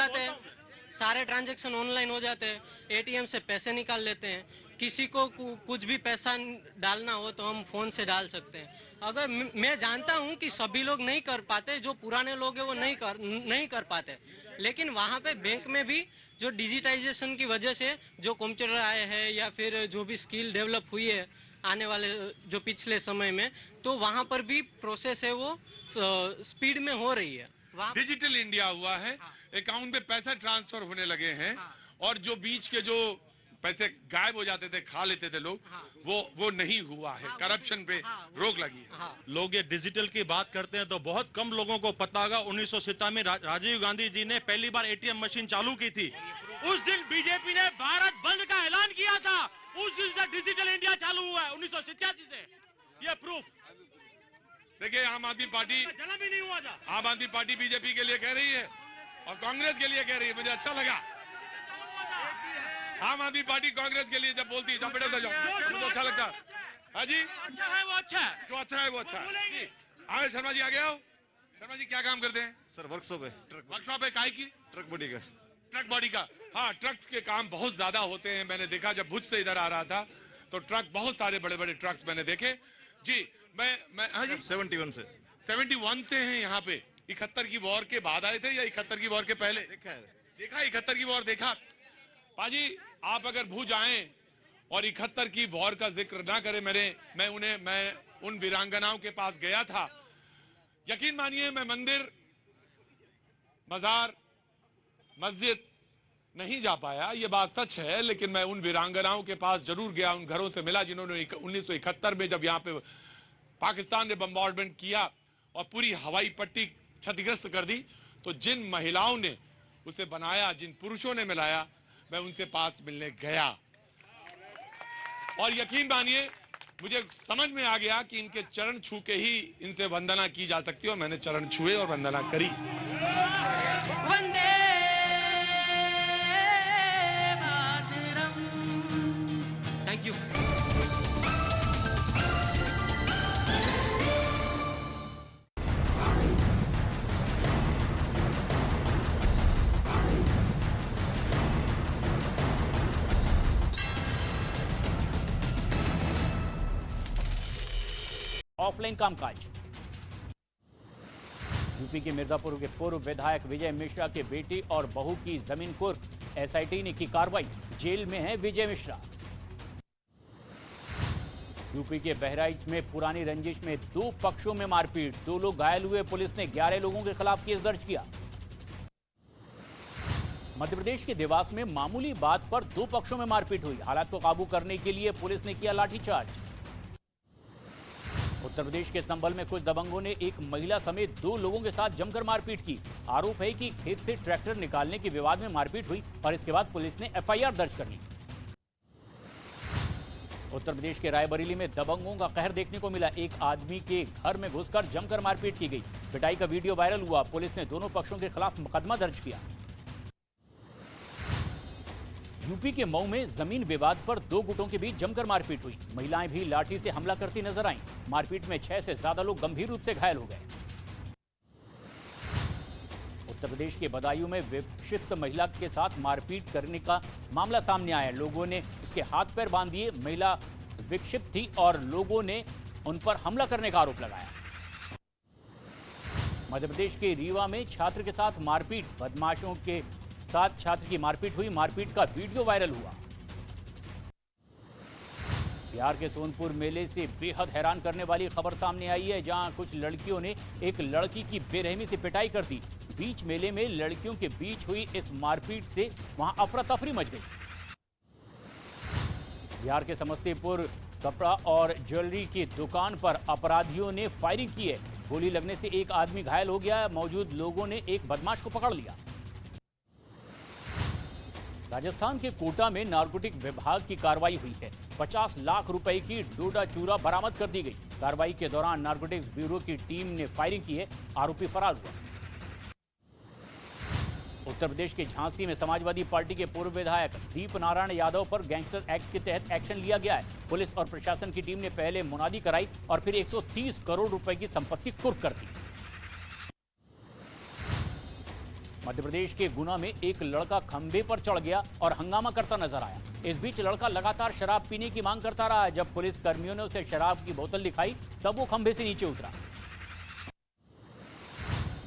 S19: जाते हैं। एटीएम से पैसे निकाल लेते हैं। किसी को कुछ भी पैसा डालना हो तो हम फोन से डाल सकते हैं। अगर मैं जानता हूं कि सभी लोग नहीं कर पाते, जो पुराने लोग हैं वो नहीं कर पाते, लेकिन वहां पे बैंक में भी जो डिजिटाइजेशन की वजह से जो कंप्यूटर आए हैं या फिर जो भी स्किल डेवलप हुई है आने वाले जो पिछले समय में, तो वहां पर भी प्रोसेस है वो स्पीड में हो रही है।
S1: डिजिटल इंडिया हुआ है। हाँ। अकाउंट में पैसा ट्रांसफर होने लगे हैं। हाँ। और जो बीच के जो पैसे गायब हो जाते थे, खा लेते थे लोग, हाँ। वो नहीं हुआ है। करप्शन पे रोक लगी है।
S20: लोग ये डिजिटल की बात करते हैं तो बहुत कम लोगों को पता होगा 1997 में राजीव गांधी जी ने पहली बार एटीएम मशीन चालू की थी। उस दिन बीजेपी ने भारत बंद का ऐलान किया था। उस दिन से डिजिटल इंडिया चालू हुआ है 1987 से। ये प्रूफ
S1: देखिए, आम आदमी पार्टी
S20: जला भी नहीं हुआ था।
S1: आम आदमी पार्टी बीजेपी के लिए कह रही है और कांग्रेस के लिए कह रही है। मुझे अच्छा लगा। आम आदमी पार्टी कांग्रेस के लिए जब बोलती है जब बेटे जाओ, मुझे अच्छा लगता है। हाँ जी,
S20: अच्छा है वो अच्छा है,
S1: जो अच्छा है वो अच्छा है। आगे शर्मा जी, आगे आओ। शर्मा जी क्या काम करते हैं?
S21: सर वर्कशॉप है।
S1: वर्कशॉप है काय की?
S21: ट्रक बॉडी का।
S1: ट्रक बॉडी का। हाँ, ट्रक्स के काम बहुत ज्यादा होते हैं। मैंने देखा जब भुज से इधर आ रहा था तो ट्रक, बहुत सारे बड़े बड़े ट्रक्स मैंने देखे जी। मैं हाँ जी 71 से हैं यहाँ पे। 71 की वॉर के बाद आए थे या 71 की वॉर के पहले? देखा 71 की वॉर देखा। पाजी आप अगर भुज आए और 71 की वॉर का जिक्र ना करें, मैं उन वीरांगनाओं के पास गया था। यकीन मानिए, मैं मंदिर, मजार, मस्जिद नहीं जा पाया, ये बात सच है, लेकिन मैं उन वीरांगनाओं के पास जरूर गया, उन घरों से मिला जिन्होंने 1971 में जब यहाँ पे पाकिस्तान ने बम्बार्डमेंट किया और पूरी हवाई पट्टी क्षतिग्रस्त कर दी, तो जिन महिलाओं ने उसे बनाया, जिन पुरुषों ने मिलाया, मैं उनसे पास मिलने गया। और यकीन मानिए, मुझे समझ में आ गया कि इनके चरण छू के ही इनसे वंदना की जा सकती है और मैंने चरण छुए और वंदना करी।
S13: Thank you.
S21: ऑफलाइन कामकाज। यूपी के मिर्जापुर के पूर्व विधायक विजय मिश्रा के बेटे और बहू की जमीन कुर्क। एसआईटी ने की कार्रवाई, जेल में है विजय मिश्रा। यूपी के बहराइच में पुरानी रंजिश में 2 पक्षों में मारपीट, 2 लोग घायल हुए। पुलिस ने 11 लोगों के खिलाफ केस दर्ज किया। मध्य प्रदेश के देवास में मामूली बात पर 2 पक्षों में मारपीट हुई। हालात को काबू करने के लिए पुलिस ने किया लाठीचार्ज। उत्तर प्रदेश के संभल में कुछ दबंगों ने एक महिला समेत 2 लोगों के साथ जमकर मारपीट की। आरोप है कि खेत से ट्रैक्टर निकालने के विवाद में मारपीट हुई और इसके बाद पुलिस ने एफआईआर दर्ज कर ली। उत्तर प्रदेश के रायबरेली में दबंगों का कहर देखने को मिला। एक आदमी के घर में घुसकर जमकर मारपीट की गई। पिटाई का वीडियो वायरल हुआ। पुलिस ने दोनों पक्षों के खिलाफ मुकदमा दर्ज किया। यूपी के मऊ में जमीन विवाद पर 2 गुटों के बीच जमकर मारपीट हुई। महिलाएं भी लाठी से हमला करती नजर आईं। मारपीट में 6 से ज्यादा लोग गंभीर रूप से घायल हो गए। उत्तर प्रदेश के बदायूं में विक्षिप्त महिला के साथ मारपीट करने का मामला सामने आया। लोगों ने उसके हाथ पैर बांध दिए। महिला विक्षिप्त थी और लोगों ने उन पर हमला करने का आरोप लगाया। मध्य प्रदेश के रीवा में छात्र के साथ मारपीट, बदमाशों के साथ छात्र की मारपीट हुई। मारपीट का वीडियो वायरल हुआ। बिहार के सोनपुर मेले से बेहद हैरान करने वाली खबर सामने आई है, जहां कुछ लड़कियों ने एक लड़की की बेरहमी से पिटाई कर दी। बीच मेले में लड़कियों के बीच हुई इस मारपीट से वहां अफरा तफरी मच गई। बिहार के समस्तीपुर कपड़ा और ज्वेलरी की दुकान पर अपराधियों ने फायरिंग की है। गोली लगने से एक आदमी घायल हो गया। मौजूद लोगों ने एक बदमाश को पकड़ लिया। राजस्थान के कोटा में नारकोटिक विभाग की कार्रवाई हुई है। 50 लाख रुपए की डोडा चूरा बरामद कर दी गई। कार्रवाई के दौरान नारकोटिक्स ब्यूरो की टीम ने फायरिंग की है। आरोपी फरार हुआ। उत्तर प्रदेश के झांसी में समाजवादी पार्टी के पूर्व विधायक दीप नारायण यादव पर गैंगस्टर एक्ट के तहत एक्शन लिया गया है। पुलिस और प्रशासन की टीम ने पहले मुनादी कराई और फिर 130 करोड़ रुपए की संपत्ति कुर्क कर दी। मध्य प्रदेश के गुना में एक लड़का खंभे पर चढ़ गया और हंगामा करता नजर आया। इस बीच लड़का लगातार शराब पीने की मांग करता रहा। जब पुलिस कर्मियों ने उसे शराब की बोतल दिखाई तब वो खंभे से नीचे उतरा।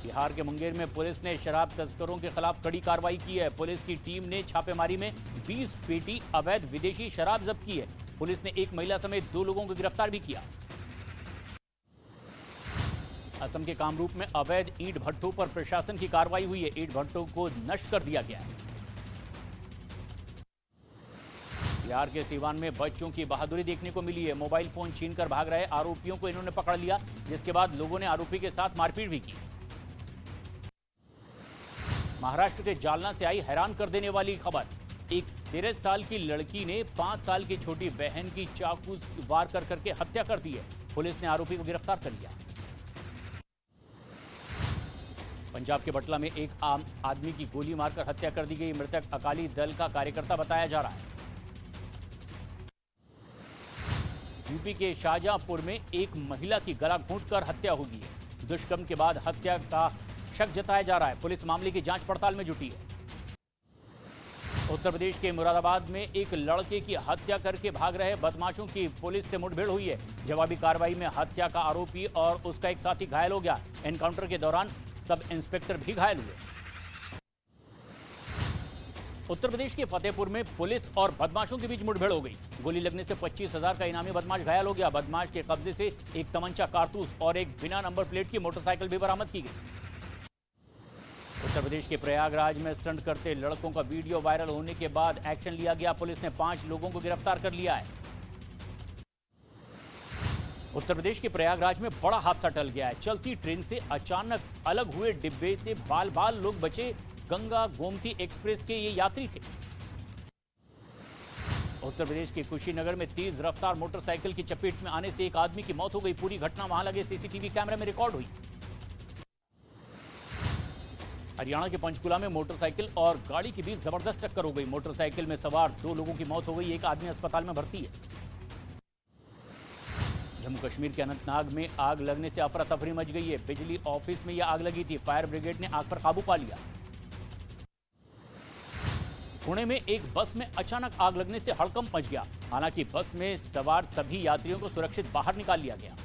S21: बिहार के मुंगेर में पुलिस ने शराब तस्करों के खिलाफ कड़ी कार्रवाई की है। पुलिस की टीम ने छापेमारी में 20 पेटी अवैध विदेशी शराब जब्त की है। पुलिस ने एक महिला समेत 2 लोगों को गिरफ्तार भी किया। असम के कामरूप में अवैध ईंट भट्टों पर प्रशासन की कार्रवाई हुई है। ईंट भट्टों को नष्ट कर दिया गया है। बिहार के सीवान में बच्चों की बहादुरी देखने को मिली है। मोबाइल फोन छीनकर भाग रहे आरोपियों को इन्होंने पकड़ लिया, जिसके बाद लोगों ने आरोपी के साथ मारपीट भी की। महाराष्ट्र के जालना से आई हैरान कर देने वाली खबर। एक 13 साल की लड़की ने 5 साल की छोटी बहन की चाकू वार कर करके हत्या कर दी है। पुलिस ने आरोपी को गिरफ्तार कर लिया। पंजाब के बटला में एक आम आदमी की गोली मारकर हत्या कर दी गई। मृतक अकाली दल का कार्यकर्ता बताया जा रहा है। यूपी के शाहजहांपुर में एक महिला की गला घोंटकर हत्या हो गई है। दुष्कर्म के बाद हत्या का शक जताया जा रहा है। पुलिस मामले की जांच पड़ताल में जुटी है। उत्तर प्रदेश के मुरादाबाद में एक लड़के की हत्या करके भाग रहे बदमाशों की पुलिस से मुठभेड़ हुई है। जवाबी कार्रवाई में हत्या का आरोपी और उसका एक साथी घायल हो गया। एनकाउंटर के दौरान सब इंस्पेक्टर भी घायल हुए। उत्तर प्रदेश के फतेहपुर में पुलिस और बदमाशों के बीच मुठभेड़ हो गई। गोली लगने से 25,000 का इनामी बदमाश घायल हो गया। बदमाश के कब्जे से एक तमंचा, कारतूस और एक बिना नंबर प्लेट की मोटरसाइकिल भी बरामद की गई। उत्तर प्रदेश के प्रयागराज में स्टंट करते लड़कों का वीडियो वायरल होने के बाद एक्शन लिया गया। पुलिस ने 5 लोगों को गिरफ्तार कर लिया है। उत्तर प्रदेश के प्रयागराज में बड़ा हादसा टल गया है। चलती ट्रेन से अचानक अलग हुए डिब्बे से बाल बाल लोग बचे। गंगा गोमती एक्सप्रेस के ये यात्री थे। उत्तर प्रदेश के कुशीनगर में तेज रफ्तार मोटरसाइकिल की चपेट में आने से एक आदमी की मौत हो गई। पूरी घटना वहां लगे सीसीटीवी कैमरे में रिकॉर्ड हुई। हरियाणा के पंचकुला में मोटरसाइकिल और गाड़ी के बीच जबरदस्त टक्कर हो गई। मोटरसाइकिल में सवार 2 लोगों की मौत हो गई। एक आदमी अस्पताल में भर्ती है। जम्मू कश्मीर के अनंतनाग में आग लगने से अफरा तफरी मच गई है। बिजली ऑफिस में यह आग लगी थी। फायर ब्रिगेड ने आग पर काबू पा लिया। पुणे में एक बस में अचानक आग लगने से हड़कंप मच गया। हालांकि बस में सवार सभी यात्रियों को सुरक्षित बाहर निकाल लिया गया।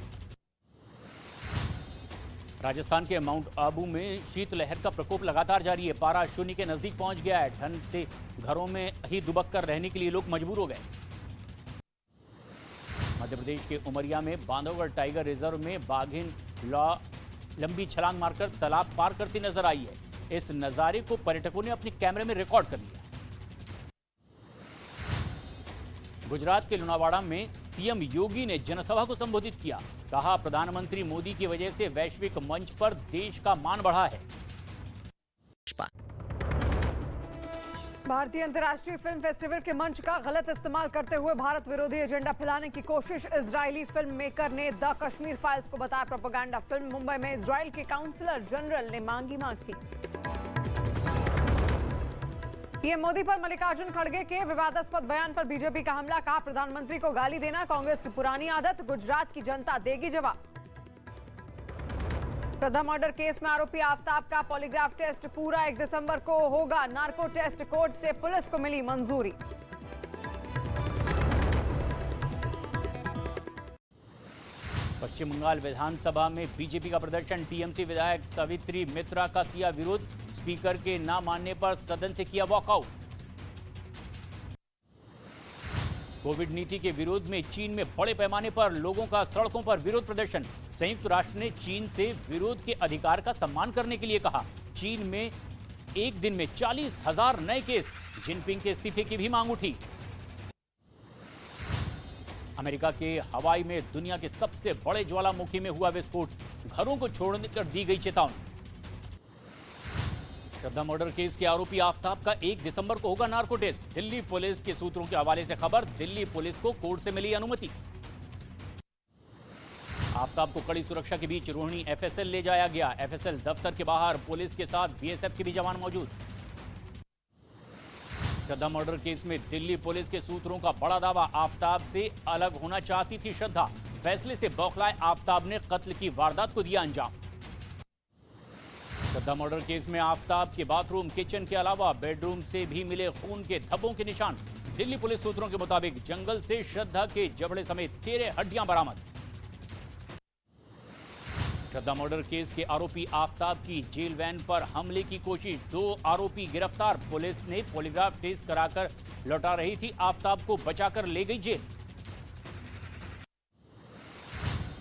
S21: राजस्थान के माउंट आबू में शीतलहर का प्रकोप लगातार जारी है। पारा शून्य के नजदीक पहुंच गया है। ठंड से घरों में ही दुबक कर रहने के लिए लोग मजबूर हो गए। मध्य प्रदेश के उमरिया में बांधवगढ़ टाइगर रिजर्व में बाघिन लंबी छलांग मारकर तालाब पार करती नजर आई है। इस नजारे को पर्यटकों ने अपने कैमरे में रिकॉर्ड कर लिया। गुजरात के लुणावाड़ा में सीएम योगी ने जनसभा को संबोधित किया। कहा, प्रधानमंत्री मोदी की वजह से वैश्विक मंच पर देश का मान बढ़ा है।
S3: भारतीय अंतर्राष्ट्रीय फिल्म फेस्टिवल के मंच का गलत इस्तेमाल करते हुए भारत विरोधी एजेंडा फैलाने की कोशिश। इजरायली फिल्म मेकर ने द कश्मीर फाइल्स को बताया प्रोपेगेंडा फिल्म। मुंबई में इजराइल के काउंसलर जनरल ने मांगी माफी। पीएम मोदी पर मल्लिकार्जुन खड़गे के विवादास्पद बयान पर बीजेपी का हमला। कहा, प्रधानमंत्री को गाली देना कांग्रेस की पुरानी आदत। गुजरात की जनता देगी जवाब। प्रथम मर्डर केस में आरोपी आफ्ताब का पॉलीग्राफ टेस्ट पूरा 1 दिसंबर को होगा। नार्को टेस्ट कोर्ट से पुलिस को मिली मंजूरी।
S21: पश्चिम बंगाल विधानसभा में बीजेपी का प्रदर्शन। टीएमसी विधायक सावित्री मित्रा का किया विरोध। स्पीकर के न मानने पर सदन से किया वॉकआउट। कोविड नीति के विरोध में चीन में बड़े पैमाने पर लोगों का सड़कों पर विरोध प्रदर्शन। संयुक्त राष्ट्र ने चीन से विरोध के अधिकार का सम्मान करने के लिए कहा। चीन में एक दिन में 40,000 नए केस। जिनपिंग के इस्तीफे की भी मांग उठी। अमेरिका के हवाई में दुनिया के सबसे बड़े ज्वालामुखी में हुआ विस्फोट। घरों को छोड़ने कर दी गई चेतावनी। श्रद्धा मर्डर केस के आरोपी आफ्ताब का 1 दिसंबर को होगा नार्को टेस्ट। दिल्ली पुलिस के सूत्रों के हवाले से खबर। दिल्ली पुलिस को कोर्ट से मिली अनुमति। आफ्ताब को कड़ी सुरक्षा के बीच रोहिणी एफएसएल ले जाया गया। एफएसएल दफ्तर के बाहर पुलिस के साथ बीएसएफ के भी जवान मौजूद। श्रद्धा मर्डर केस में दिल्ली पुलिस के सूत्रों का बड़ा दावा। आफ्ताब से अलग होना चाहती थी श्रद्धा। फैसले से बौखलाए आफ्ताब ने कत्ल की वारदात को दिया अंजाम। श्रद्धा मर्डर केस में आफ्ताब के बाथरूम, किचन के अलावा बेडरूम से भी मिले खून के धब्बों के निशान। दिल्ली पुलिस सूत्रों के मुताबिक जंगल से श्रद्धा के जबड़े समेत 13 हड्डियां बरामद। श्रद्धा मर्डर केस के आरोपी आफ्ताब की जेल वैन पर हमले की कोशिश। 2 आरोपी गिरफ्तार। पुलिस ने पॉलीग्राफ टेस्ट कराकर लौटा रही थी। आफ्ताब को बचाकर ले गई जेल।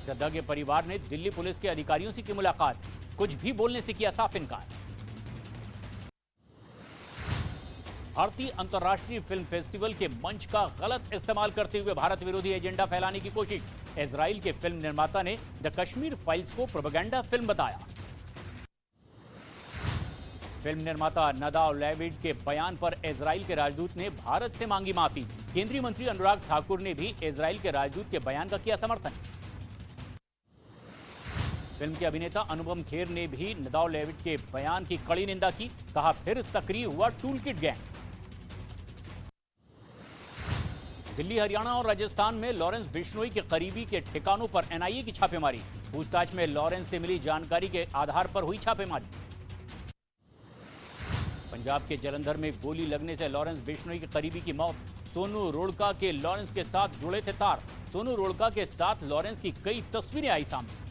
S21: श्रद्धा के परिवार ने दिल्ली पुलिस के अधिकारियों से की मुलाकात। कुछ भी बोलने से किया साफ इनकार। भारतीय अंतर्राष्ट्रीय फिल्म फेस्टिवल के मंच का गलत इस्तेमाल करते हुए भारत विरोधी एजेंडा फैलाने की कोशिश। इजराइल के फिल्म निर्माता ने द कश्मीर फाइल्स को प्रोपेगेंडा फिल्म बताया। फिल्म निर्माता नदाव लेविड के बयान पर इजराइल के राजदूत ने भारत से मांगी माफी। केंद्रीय मंत्री अनुराग ठाकुर ने भी इजराइल के राजदूत के बयान का किया समर्थन। फिल्म के अभिनेता अनुपम खेर ने भी नदाव लेविड के बयान की कड़ी निंदा की। कहा, फिर सक्रिय हुआ टूलकिट गैंग। दिल्ली, हरियाणा और राजस्थान में लॉरेंस बिश्नोई के करीबी के ठिकानों पर एनआईए की छापेमारी। पूछताछ में लॉरेंस से मिली जानकारी के आधार पर हुई छापेमारी। पंजाब के जलंधर में गोली लगने से लॉरेंस बिश्नोई के करीबी की मौत। सोनू रोड़का के लॉरेंस के साथ जुड़े थे तार। सोनू रोड़का के साथ लॉरेंस की कई तस्वीरें आई सामने।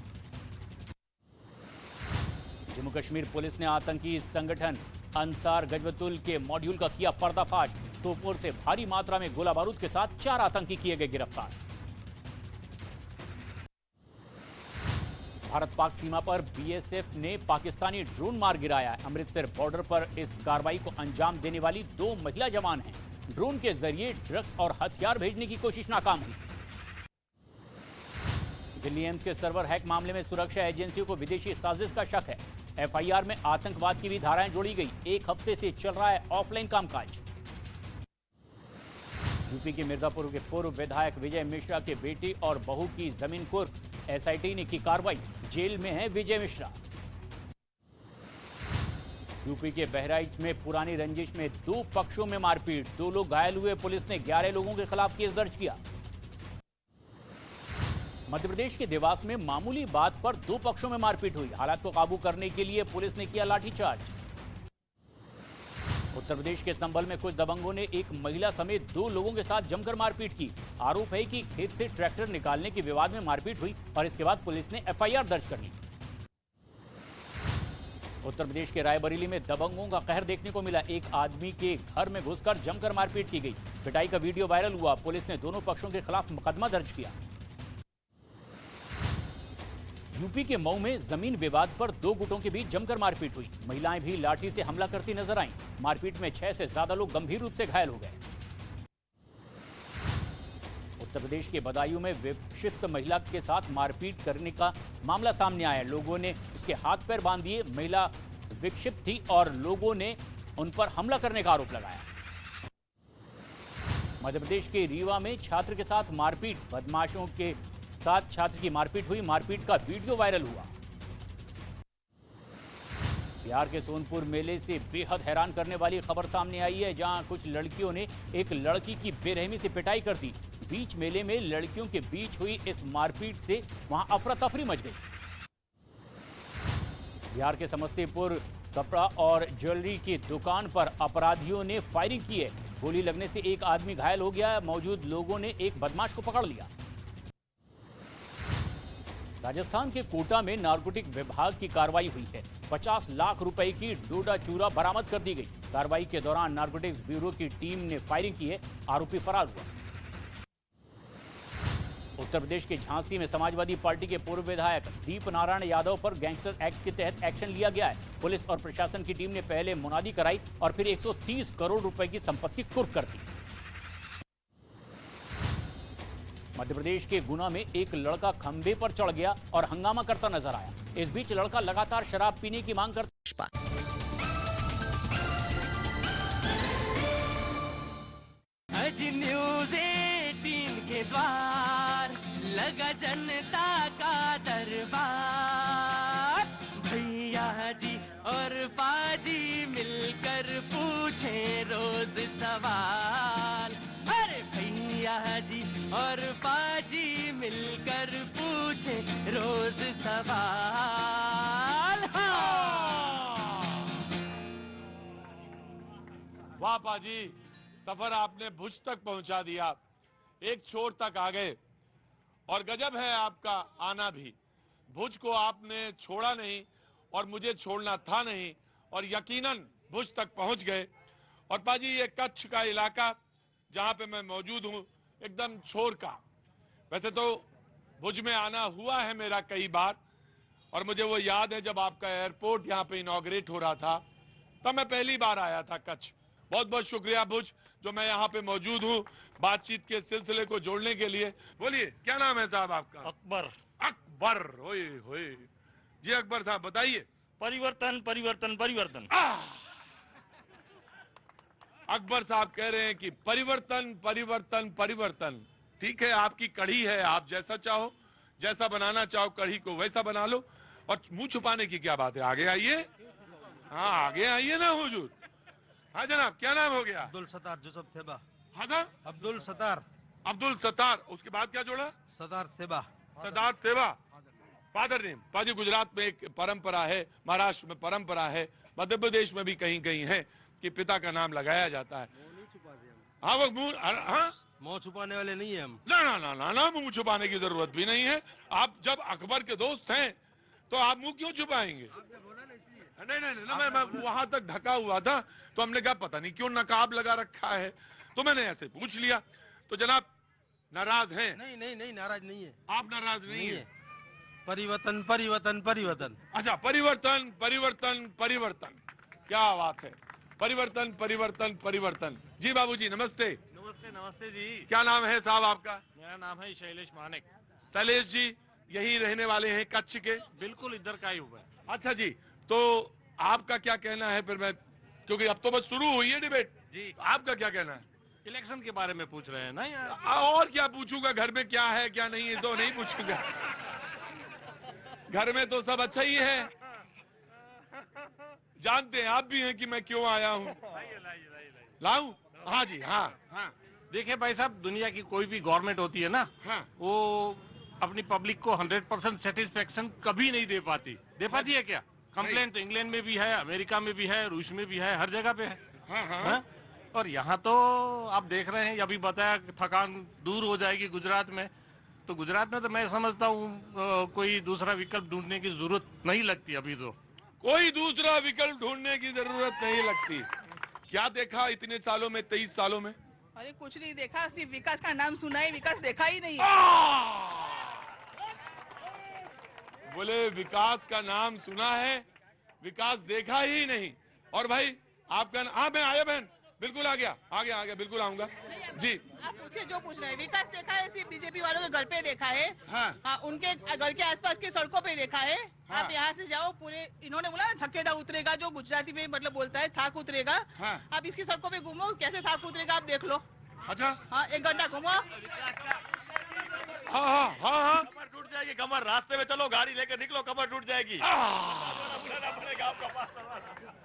S21: जम्मू कश्मीर पुलिस ने आतंकी संगठन अंसार गजवतुल के मॉड्यूल का किया पर्दाफाश। सोपोर से भारी मात्रा में गोला बारूद के साथ 4 आतंकी किए गए गिरफ्तार। भारत पाक सीमा पर बीएसएफ ने पाकिस्तानी ड्रोन मार गिराया। अमृतसर बॉर्डर पर इस कार्रवाई को अंजाम देने वाली 2 महिला जवान हैं। ड्रोन के जरिए ड्रग्स और हथियार भेजने की कोशिश नाकाम हुई। दिल्ली एम्स के सर्वर हैक मामले में सुरक्षा एजेंसियों को विदेशी साजिश का शक है। एफआईआर में आतंकवाद की भी धाराएं जोड़ी गई। 1 हफ्ते से चल रहा है ऑफलाइन कामकाज। यूपी के मिर्जापुर के पूर्व विधायक विजय मिश्रा के बेटे और बहू की जमीन कुर्क एसआईटी ने की कार्रवाई, जेल में है विजय मिश्रा। यूपी के बहराइच में पुरानी रंजिश में 2 पक्षों में मारपीट, 2 लोग घायल हुए, पुलिस ने 11 लोगों के खिलाफ केस दर्ज किया। मध्य प्रदेश के देवास में मामूली बात पर 2 पक्षों में मारपीट हुई, हालात को काबू करने के लिए पुलिस ने किया लाठीचार्ज। उत्तर प्रदेश के संभल में कुछ दबंगों ने एक महिला समेत 2 लोगों के साथ जमकर मारपीट की। आरोप है कि खेत से ट्रैक्टर निकालने के विवाद में मारपीट हुई और इसके बाद पुलिस ने एफआईआर दर्ज कर ली। उत्तर प्रदेश के रायबरेली में दबंगों का कहर देखने को मिला, एक आदमी के घर में घुसकर जमकर मारपीट की गई। पिटाई का वीडियो वायरल हुआ, पुलिस ने दोनों पक्षों के खिलाफ मुकदमा दर्ज किया। यूपी के मऊ में जमीन विवाद पर 2 गुटों के बीच जमकर मारपीट हुई, महिलाएं भी लाठी से हमला करती नजर आईं। मारपीट में 6 से ज्यादा लोग गंभीर रूप से घायल हो गए। उत्तर प्रदेश के बदायूं में विक्षिप्त महिला के साथ मारपीट करने का मामला सामने आया, लोगों ने उसके हाथ पैर बांध दिए। महिला विक्षिप्त थी और लोगों ने उन पर हमला करने का आरोप लगाया। मध्य प्रदेश के रीवा में छात्र के साथ मारपीट, बदमाशों के साथ छात्र की मारपीट हुई, मारपीट का वीडियो वायरल हुआ। बिहार के सोनपुर मेले से बेहद हैरान करने वाली खबर सामने आई है, जहां कुछ लड़कियों ने एक लड़की की बेरहमी से पिटाई कर दी। बीच मेले में लड़कियों के बीच हुई इस मारपीट से वहां अफरा तफरी मच गई। बिहार के समस्तीपुर कपड़ा और ज्वेलरी की दुकान पर अपराधियों ने फायरिंग की है, गोली लगने से एक आदमी घायल हो गया। मौजूद लोगों ने एक बदमाश को पकड़ लिया। राजस्थान के कोटा में नारकोटिक विभाग की कार्रवाई हुई है, 50 लाख रुपए की डोडा चूरा बरामद कर दी गई। कार्रवाई के दौरान नारकोटिक्स ब्यूरो की टीम ने फायरिंग की है, आरोपी फरार हुआ। उत्तर प्रदेश के झांसी में समाजवादी पार्टी के पूर्व विधायक दीप नारायण यादव पर गैंगस्टर एक्ट के तहत एक्शन लिया गया है। पुलिस और प्रशासन की टीम ने पहले मुनादी कराई और फिर 130 करोड़ रुपए की संपत्ति कुर्क कर दी। मध्य प्रदेश के गुना में एक लड़का खंभे पर चढ़ गया और हंगामा करता नजर आया। इस बीच लड़का लगातार शराब पीने की मांग करता।
S2: आज न्यूज़ 18 के द्वार लगा जनता का दरबार, भैया जी और बाजी मिलकर पूछे रोज सवाल। अरे भैया जी और बाजी मिलकर पूछे रोज सवाल।
S1: वाह पाजी, सफर आपने भुज तक पहुंचा दिया, एक छोर तक आ गए और गजब है आपका आना भी। भुज को आपने छोड़ा नहीं और मुझे छोड़ना था नहीं और यकीनन भुज तक पहुंच गए। और पाजी ये कच्छ का इलाका जहां पे मैं मौजूद हूं, एकदम छोर का। वैसे तो भुज में आना हुआ है मेरा कई बार और मुझे वो याद है जब आपका एयरपोर्ट यहाँ पे इनॉग्रेट हो रहा था, तब मैं पहली बार आया था कच्छ। बहुत बहुत शुक्रिया भुज, जो मैं यहाँ पे मौजूद हूँ बातचीत के सिलसिले को जोड़ने के लिए। बोलिए क्या नाम है साहब आपका?
S22: अकबर।
S1: अकबर, होए होए जी अकबर साहब बताइए।
S22: परिवर्तन परिवर्तन परिवर्तन।
S1: अकबर साहब कह रहे हैं कि परिवर्तन परिवर्तन परिवर्तन। ठीक है, आपकी कढ़ी है, आप जैसा चाहो, जैसा बनाना चाहो कढ़ी को वैसा बना लो। और मुंह छुपाने की क्या बात है, आगे आइए। हाँ आगे आइए ना हुजूर। हाँ जनाब, क्या नाम हो गया?
S22: अब्दुल सत्तार जुसफ सेबा।
S1: हाँ था
S22: अब्दुल सत्तार।
S1: अब्दुल सत्तार, उसके बाद क्या जोड़ा?
S22: सदार सेबा।
S1: सदार सेवा, फादर नेम। पाजी गुजरात में एक परंपरा है, महाराष्ट्र में परंपरा है, मध्य प्रदेश में भी कहीं कहीं है कि पिता का नाम लगाया जाता है। हाँ वो मुंह, हाँ
S22: मुंह छुपाने वाले नहीं है हम।
S1: ना ना ना ना ना, मुंह छुपाने की जरूरत भी नहीं है। आप जब अकबर के दोस्त हैं तो आप मुंह क्यों छुपाएंगे? नहीं नहीं नहीं, मैं वहां तक ढका हुआ था तो हमने कहा पता नहीं क्यों नकाब लगा रखा है, तो मैंने ऐसे पूछ लिया। तो जनाब नाराज हैं?
S22: नहीं नहीं नहीं, नाराज नहीं है।
S1: आप नाराज नहीं है?
S22: परिवर्तन परिवर्तन परिवर्तन।
S1: अच्छा, परिवर्तन परिवर्तन परिवर्तन, क्या बात है। परिवर्तन परिवर्तन परिवर्तन। जी बाबूजी नमस्ते।
S22: नमस्ते नमस्ते जी।
S1: क्या नाम है साहब आपका?
S22: मेरा नाम है शैलेश मानिक।
S1: शैलेश जी यही रहने वाले हैं कच्छ के?
S22: बिल्कुल इधर का ही हुआ है।
S1: अच्छा जी, तो आपका क्या कहना है फिर? मैं क्योंकि अब तो बस शुरू हुई है डिबेट जी, आपका क्या कहना है?
S22: इलेक्शन के बारे में पूछ रहे हैं ना यार।
S1: और क्या पूछूंगा, घर में क्या है क्या नहीं है तो नहीं पूछूंगा। घर में तो सब अच्छा ही है, जानते हैं आप भी हैं कि मैं क्यों आया हूँ। लाऊं? हाँ जी, हाँ हाँ।
S22: देखिए भाई साहब, दुनिया की कोई भी गवर्नमेंट होती है ना,
S1: हाँ,
S22: वो अपनी पब्लिक को 100% सेटिस्फेक्शन कभी नहीं दे पाती। दे पाती है क्या? कंप्लेंट तो इंग्लैंड में भी है, अमेरिका में भी है, रूस में भी है, हर जगह पे है।
S1: हाँ हाँ।
S22: हाँ? और यहाँ तो आप देख रहे हैं, अभी बताया थकान दूर हो जाएगी गुजरात में, तो गुजरात में तो मैं समझता हूँ कोई दूसरा विकल्प ढूंढने की जरूरत नहीं लगती अभी तो।
S1: कोई दूसरा विकल्प ढूंढने की जरूरत नहीं लगती। क्या देखा इतने सालों में, 23 सालों में?
S14: अरे कुछ नहीं देखा, सिर्फ विकास का नाम सुना है, विकास देखा ही नहीं है।
S1: बोले विकास का नाम सुना है, विकास देखा ही नहीं। और भाई आपका हाँ, मैं आया बहन, बिल्कुल आ गया बिल्कुल आऊंगा जी।
S14: आप पूछिए जो पूछ रहे हैं। विकास देखा है सिर्फ बीजेपी वालों के घर पे देखा है।
S1: हाँ,
S14: हाँ, उनके घर के आसपास की सड़कों पे देखा है।
S1: हाँ।
S14: आप यहाँ से जाओ, पूरे इन्होंने बोला ना थकेड़ा उतरेगा, जो गुजराती में मतलब बोलता है थाक उतरेगा।
S1: हाँ।
S14: आप इसकी सड़कों पे घूमो, कैसे थाक उतरेगा आप देख लो।
S1: अच्छा
S14: हाँ, 1 घंटा घूमो।
S1: हाँ हाँ हाँ हाँ।
S11: कमर टूट जाएगी, कमर रास्ते में चलो, गाड़ी लेकर निकलो, कमर टूट जाएगी।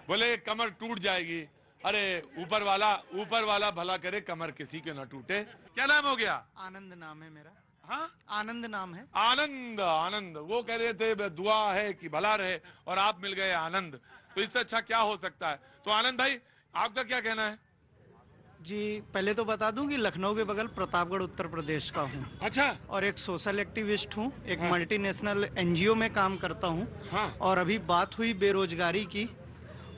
S1: बोले कमर टूट जाएगी। अरे ऊपर वाला भला करे कमर किसी के ना टूटे। क्या नाम हो गया?
S5: आनंद नाम है मेरा।
S1: हाँ,
S5: आनंद नाम है।
S1: आनंद। वो कह रहे थे दुआ है कि भला रहे, और आप मिल गए आनंद, तो इससे अच्छा क्या हो सकता है। तो आनंद भाई, आपका क्या कहना है?
S5: जी, पहले तो बता दूं कि लखनऊ के बगल प्रतापगढ़ उत्तर प्रदेश का हूँ।
S1: अच्छा।
S5: और एक सोशल एक्टिविस्ट हूँ, एक
S1: हाँ।
S5: मल्टीनेशनल एनजीओ में काम करता हूँ।
S1: हाँ। और
S5: अभी बात हुई बेरोजगारी की,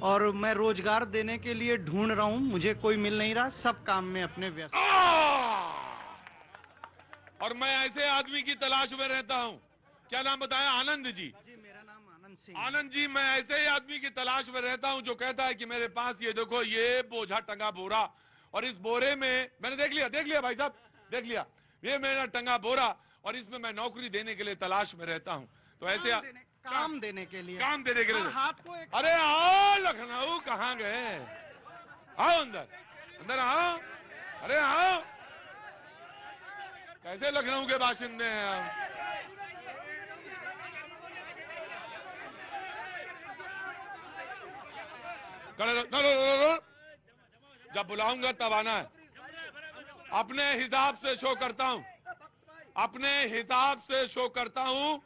S5: और मैं रोजगार देने के लिए ढूंढ रहा हूँ, मुझे कोई मिल नहीं रहा, सब काम में अपने व्यस्त।
S1: और मैं ऐसे आदमी की तलाश में रहता हूँ। क्या नाम बताया? आनंद जी।
S5: मेरा नाम आनंद सिंह।
S1: आनंद जी, मैं ऐसे ही आदमी की तलाश में रहता हूँ जो कहता है कि मेरे पास ये देखो, ये बोझा टंगा बोरा, और इस बोरे में मैंने देख लिया भाई साहब, देख लिया, ये मेरा टंगा बोरा, और इसमें मैं नौकरी देने के लिए तलाश में रहता हूँ। तो ऐसे
S5: काम देने के लिए।
S1: हाथ को अरे आओ लखनऊ, कहाँ गए? आओ अंदर आओ। अरे आओ। कैसे लखनऊ के बाशिंदे हैं हम? जब बुलाऊंगा तब आना है। अपने हिसाब से शो करता हूं, अपने हिसाब से शो करता हूं।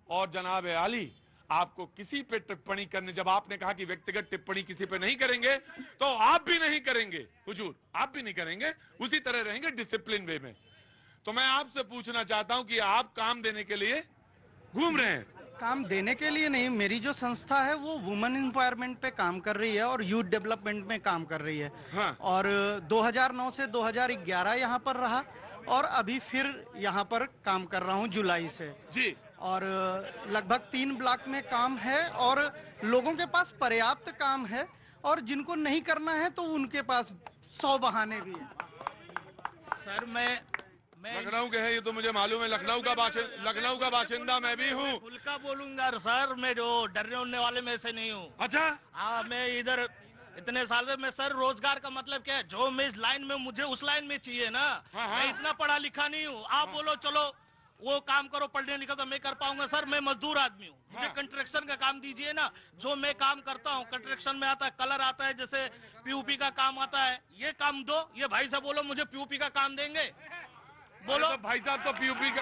S1: और जनाब आली, आपको किसी पे टिप्पणी करने, जब आपने कहा कि व्यक्तिगत टिप्पणी किसी पे नहीं करेंगे, तो आप भी नहीं करेंगे हुजूर, आप भी नहीं करेंगे, उसी तरह रहेंगे डिसिप्लिन वे में। तो मैं आपसे पूछना चाहता हूं कि आप काम देने के लिए घूम रहे हैं।
S5: काम देने के लिए नहीं, मेरी जो संस्था है वो वुमेन एम्पावरमेंट पे काम कर रही है और यूथ डेवलपमेंट में काम कर रही है।
S1: हाँ।
S5: और 2009 से 2011 यहाँ पर रहा, और अभी फिर यहाँ पर काम कर रहा हूँ जुलाई से
S1: जी।
S5: और लगभग 3 ब्लॉक में काम है, और लोगों के पास पर्याप्त काम है, और जिनको नहीं करना है तो उनके पास 100 बहाने भी है।
S11: सर मैं
S1: लखनऊ के है, ये तो मुझे मालूम है, लखनऊ का बाशिंदा मैं भी हूँ।
S11: खुल का बोलूंगा सर, मैं जो डरने उड़ने वाले में से नहीं हूँ।
S1: अच्छा।
S11: हाँ, मैं इधर इतने साल से, मैं सर रोजगार का मतलब क्या है, जो मैं इस लाइन में, मुझे उस लाइन में चाहिए ना।
S1: हाँ।
S11: मैं इतना पढ़ा लिखा नहीं हूँ। आप बोलो चलो वो काम करो, पढ़ने लिखा तो मैं कर पाऊंगा सर, मैं मजदूर आदमी हूँ। मुझे कंस्ट्रक्शन का काम दीजिए ना, जो मैं काम करता हूँ कंस्ट्रक्शन में आता है, कलर आता है, जैसे पीयूपी का काम आता है, ये काम दो। ये भाई साहब बोलो मुझे पीयूपी का काम देंगे, बोलो।
S1: तो भाई साहब तो पीयूपी का,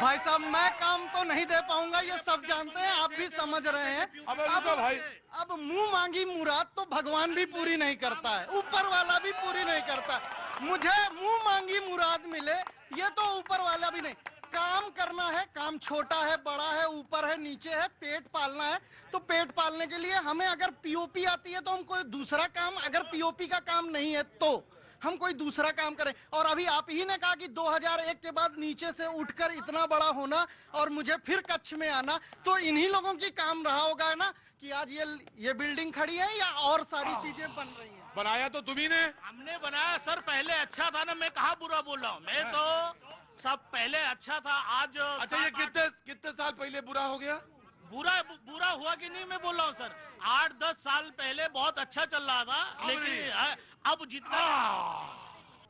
S5: भाई साहब मैं काम तो नहीं दे पाऊंगा, ये सब जानते हैं, आप भी समझ रहे हैं। अब मुंह मांगी मुराद तो भगवान भी पूरी नहीं करता है, ऊपर वाला भी पूरी नहीं करता। मुझे मुंह मांगी मुराद मिले, ये तो ऊपर वाला भी नहीं। काम करना है, काम छोटा है, बड़ा है, ऊपर है, नीचे है, पेट पालना है, तो पेट पालने के लिए हमें अगर पीओपी आती है तो हम कोई दूसरा काम, अगर पीओपी का काम नहीं है तो हम कोई दूसरा काम करें। और अभी आप ही ने कहा कि 2001 के बाद नीचे से उठकर इतना बड़ा होना और मुझे फिर कच्छ में आना, तो इन्हीं लोगों की काम रहा होगा ना कि आज ये बिल्डिंग खड़ी है या और सारी चीजें बन रही हैं।
S1: बनाया तो तुम्ही ने।
S11: हमने बनाया सर, पहले अच्छा था ना, मैं कहाँ बुरा बोल रहा हूँ, मैं तो सब पहले अच्छा था। आज
S1: अच्छा, ये कितने साल पहले बुरा हो गया?
S11: बुरा हुआ कि नहीं मैं बोल रहा हूँ सर, 8-10 साल पहले बहुत अच्छा चल रहा था, लेकिन अब जितना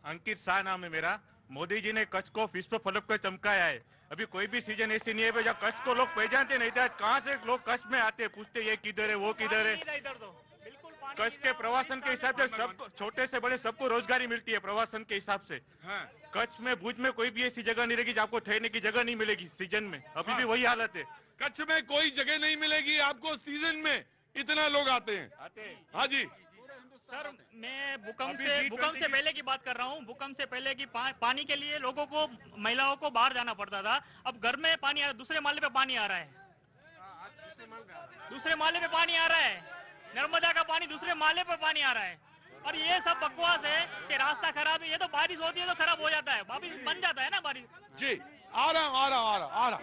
S20: अंकित शाह नाम है मेरा। मोदी जी ने कच्छ को विश्व फलक पे चमकाया है। अभी कोई भी सीजन ऐसी नहीं है जब कच्छ को लोग पहचानते नहीं थे। कहाँ से लोग कच्छ में आते, पूछते ये किधर है, वो किधर है। कच्छ के प्रवासन के हिसाब से सब, छोटे से बड़े सबको रोजगारी मिलती है प्रवासन के हिसाब से। कच्छ में, भुज में कोई भी ऐसी जगह नहीं रहेगी जहाँ आपको ठहरने की जगह नहीं मिलेगी सीजन में। अभी भी वही हालत है।
S1: कच्छ में कोई जगह नहीं मिलेगी आपको सीजन में, इतना लोग आते हैं। हाँ जी
S6: सर, मैं भूकंप से पहले की बात कर रहा हूँ। भूकंप से पहले की पानी के लिए लोगों को, महिलाओं को बाहर जाना पड़ता था। अब घर में पानी आ रहा है, दूसरे माले पे पानी आ रहा है। दूसरे माले पे पानी आ रहा है, नर्मदा का पानी दूसरे माले पे पानी आ रहा है। और ये सब बकवास है कि रास्ता खराब है। ये तो बारिश होती है तो खराब हो जाता है, वापिस बन जाता है ना बारिश।
S1: जी आ रहा।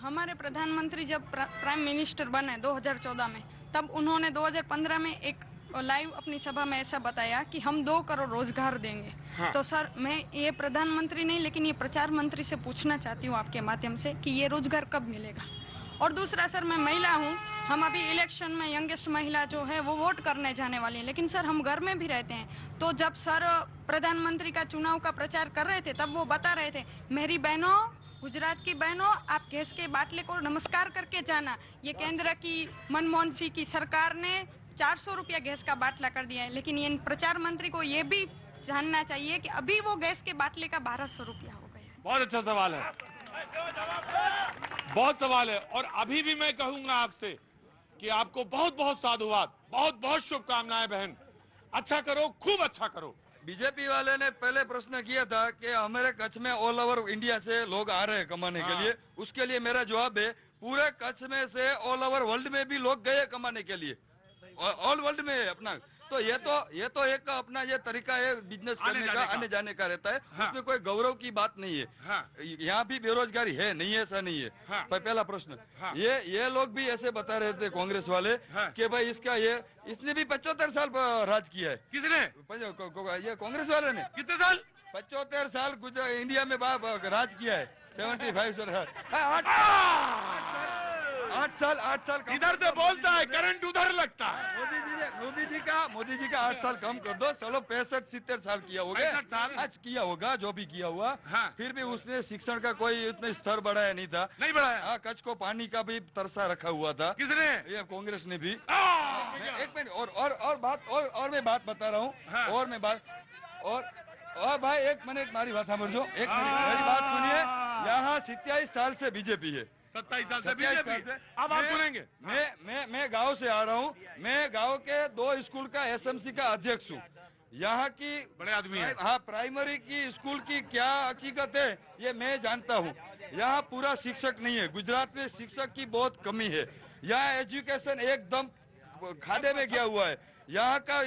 S7: हमारे प्रधानमंत्री जब प्राइम मिनिस्टर बने 2014 में, तब उन्होंने 2015 में एक लाइव अपनी सभा में ऐसा बताया कि हम 2 करोड़ रोजगार देंगे। हाँ। तो सर, मैं ये प्रधानमंत्री नहीं लेकिन ये प्रचार मंत्री से पूछना चाहती हूँ आपके माध्यम से कि ये रोजगार कब मिलेगा। और दूसरा सर, मैं महिला हूँ, हम अभी इलेक्शन में यंगेस्ट महिला जो है वो वोट करने जाने वाली है, लेकिन सर हम घर में भी रहते हैं। तो जब सर प्रधानमंत्री का चुनाव का प्रचार कर रहे थे तब वो बता रहे थे, मेरी बहनों, गुजरात की बहनों, आप गैस के बाटले को नमस्कार करके जाना। ये केंद्र की मनमोहन सिंह की सरकार ने 400 रुपया गैस का बाटला कर दिया है, लेकिन ये प्रचार मंत्री को ये भी जानना चाहिए कि अभी वो गैस के बाटले का 1200 रुपया हो गया।
S1: बहुत अच्छा सवाल है, बहुत सवाल है। और अभी भी मैं कहूंगा आपसे कि आपको बहुत बहुत साधुवाद, बहुत बहुत शुभकामनाएं बहन। अच्छा करो, खूब अच्छा करो।
S23: बीजेपी वाले ने पहले प्रश्न किया था कि हमारे कच्छ में ऑल ओवर इंडिया से लोग आ रहे हैं कमाने के लिए। उसके लिए मेरा जवाब है, पूरे कच्छ में से ऑल ओवर वर्ल्ड में भी लोग गए कमाने के लिए, ऑल वर्ल्ड में है अपना। तो ये तो एक अपना ये तरीका है बिजनेस करने का, आने जाने का रहता है। हाँ। उसमें कोई गौरव की बात नहीं है। हाँ। यहाँ भी बेरोजगारी है, नहीं है ऐसा नहीं है। हाँ। पहला प्रश्न। हाँ। ये लोग भी ऐसे बता रहे थे कांग्रेस वाले। हाँ। कि भाई इसने भी 75 साल राज किया है। किसने? ये कांग्रेस वाले ने। कितने साल? 75 साल इंडिया में राज किया है। 75 साल। 8 साल
S1: इधर से बोलता है, करंट उधर लगता है।
S23: मोदी जी का 8 साल कम कर दो, चलो 65-70 साल किया होगा। आज किया होगा जो भी किया हुआ। हाँ। फिर भी उसने शिक्षण का कोई इतना स्तर बढ़ाया नहीं था। नहीं बढ़ाया। हाँ, कच्छ को पानी का भी तरसा रखा हुआ था। किसने? ये कांग्रेस ने भी। एक मिनट और मैं बात बता रहा हूँ। हाँ। और भाई 1 मिनट मारी बात समझो। 1 मिनट मेरी बात सुनिए। यहाँ 27 साल से बीजेपी है।
S1: 27 साल से बीजेपी। अब आप सुनेंगे।
S23: मैं गांव से आ रहा हूँ। मैं गांव के 2 स्कूल का एसएमसी का अध्यक्ष हूँ। यहाँ की
S1: बड़े आदमी है।
S23: हाँ, प्राइमरी की स्कूल की क्या हकीकत है ये मैं जानता हूँ। यहाँ पूरा शिक्षक नहीं है। गुजरात में शिक्षक की बहुत कमी है। यहाँ एजुकेशन एकदम खादे में गया हुआ है। यहाँ का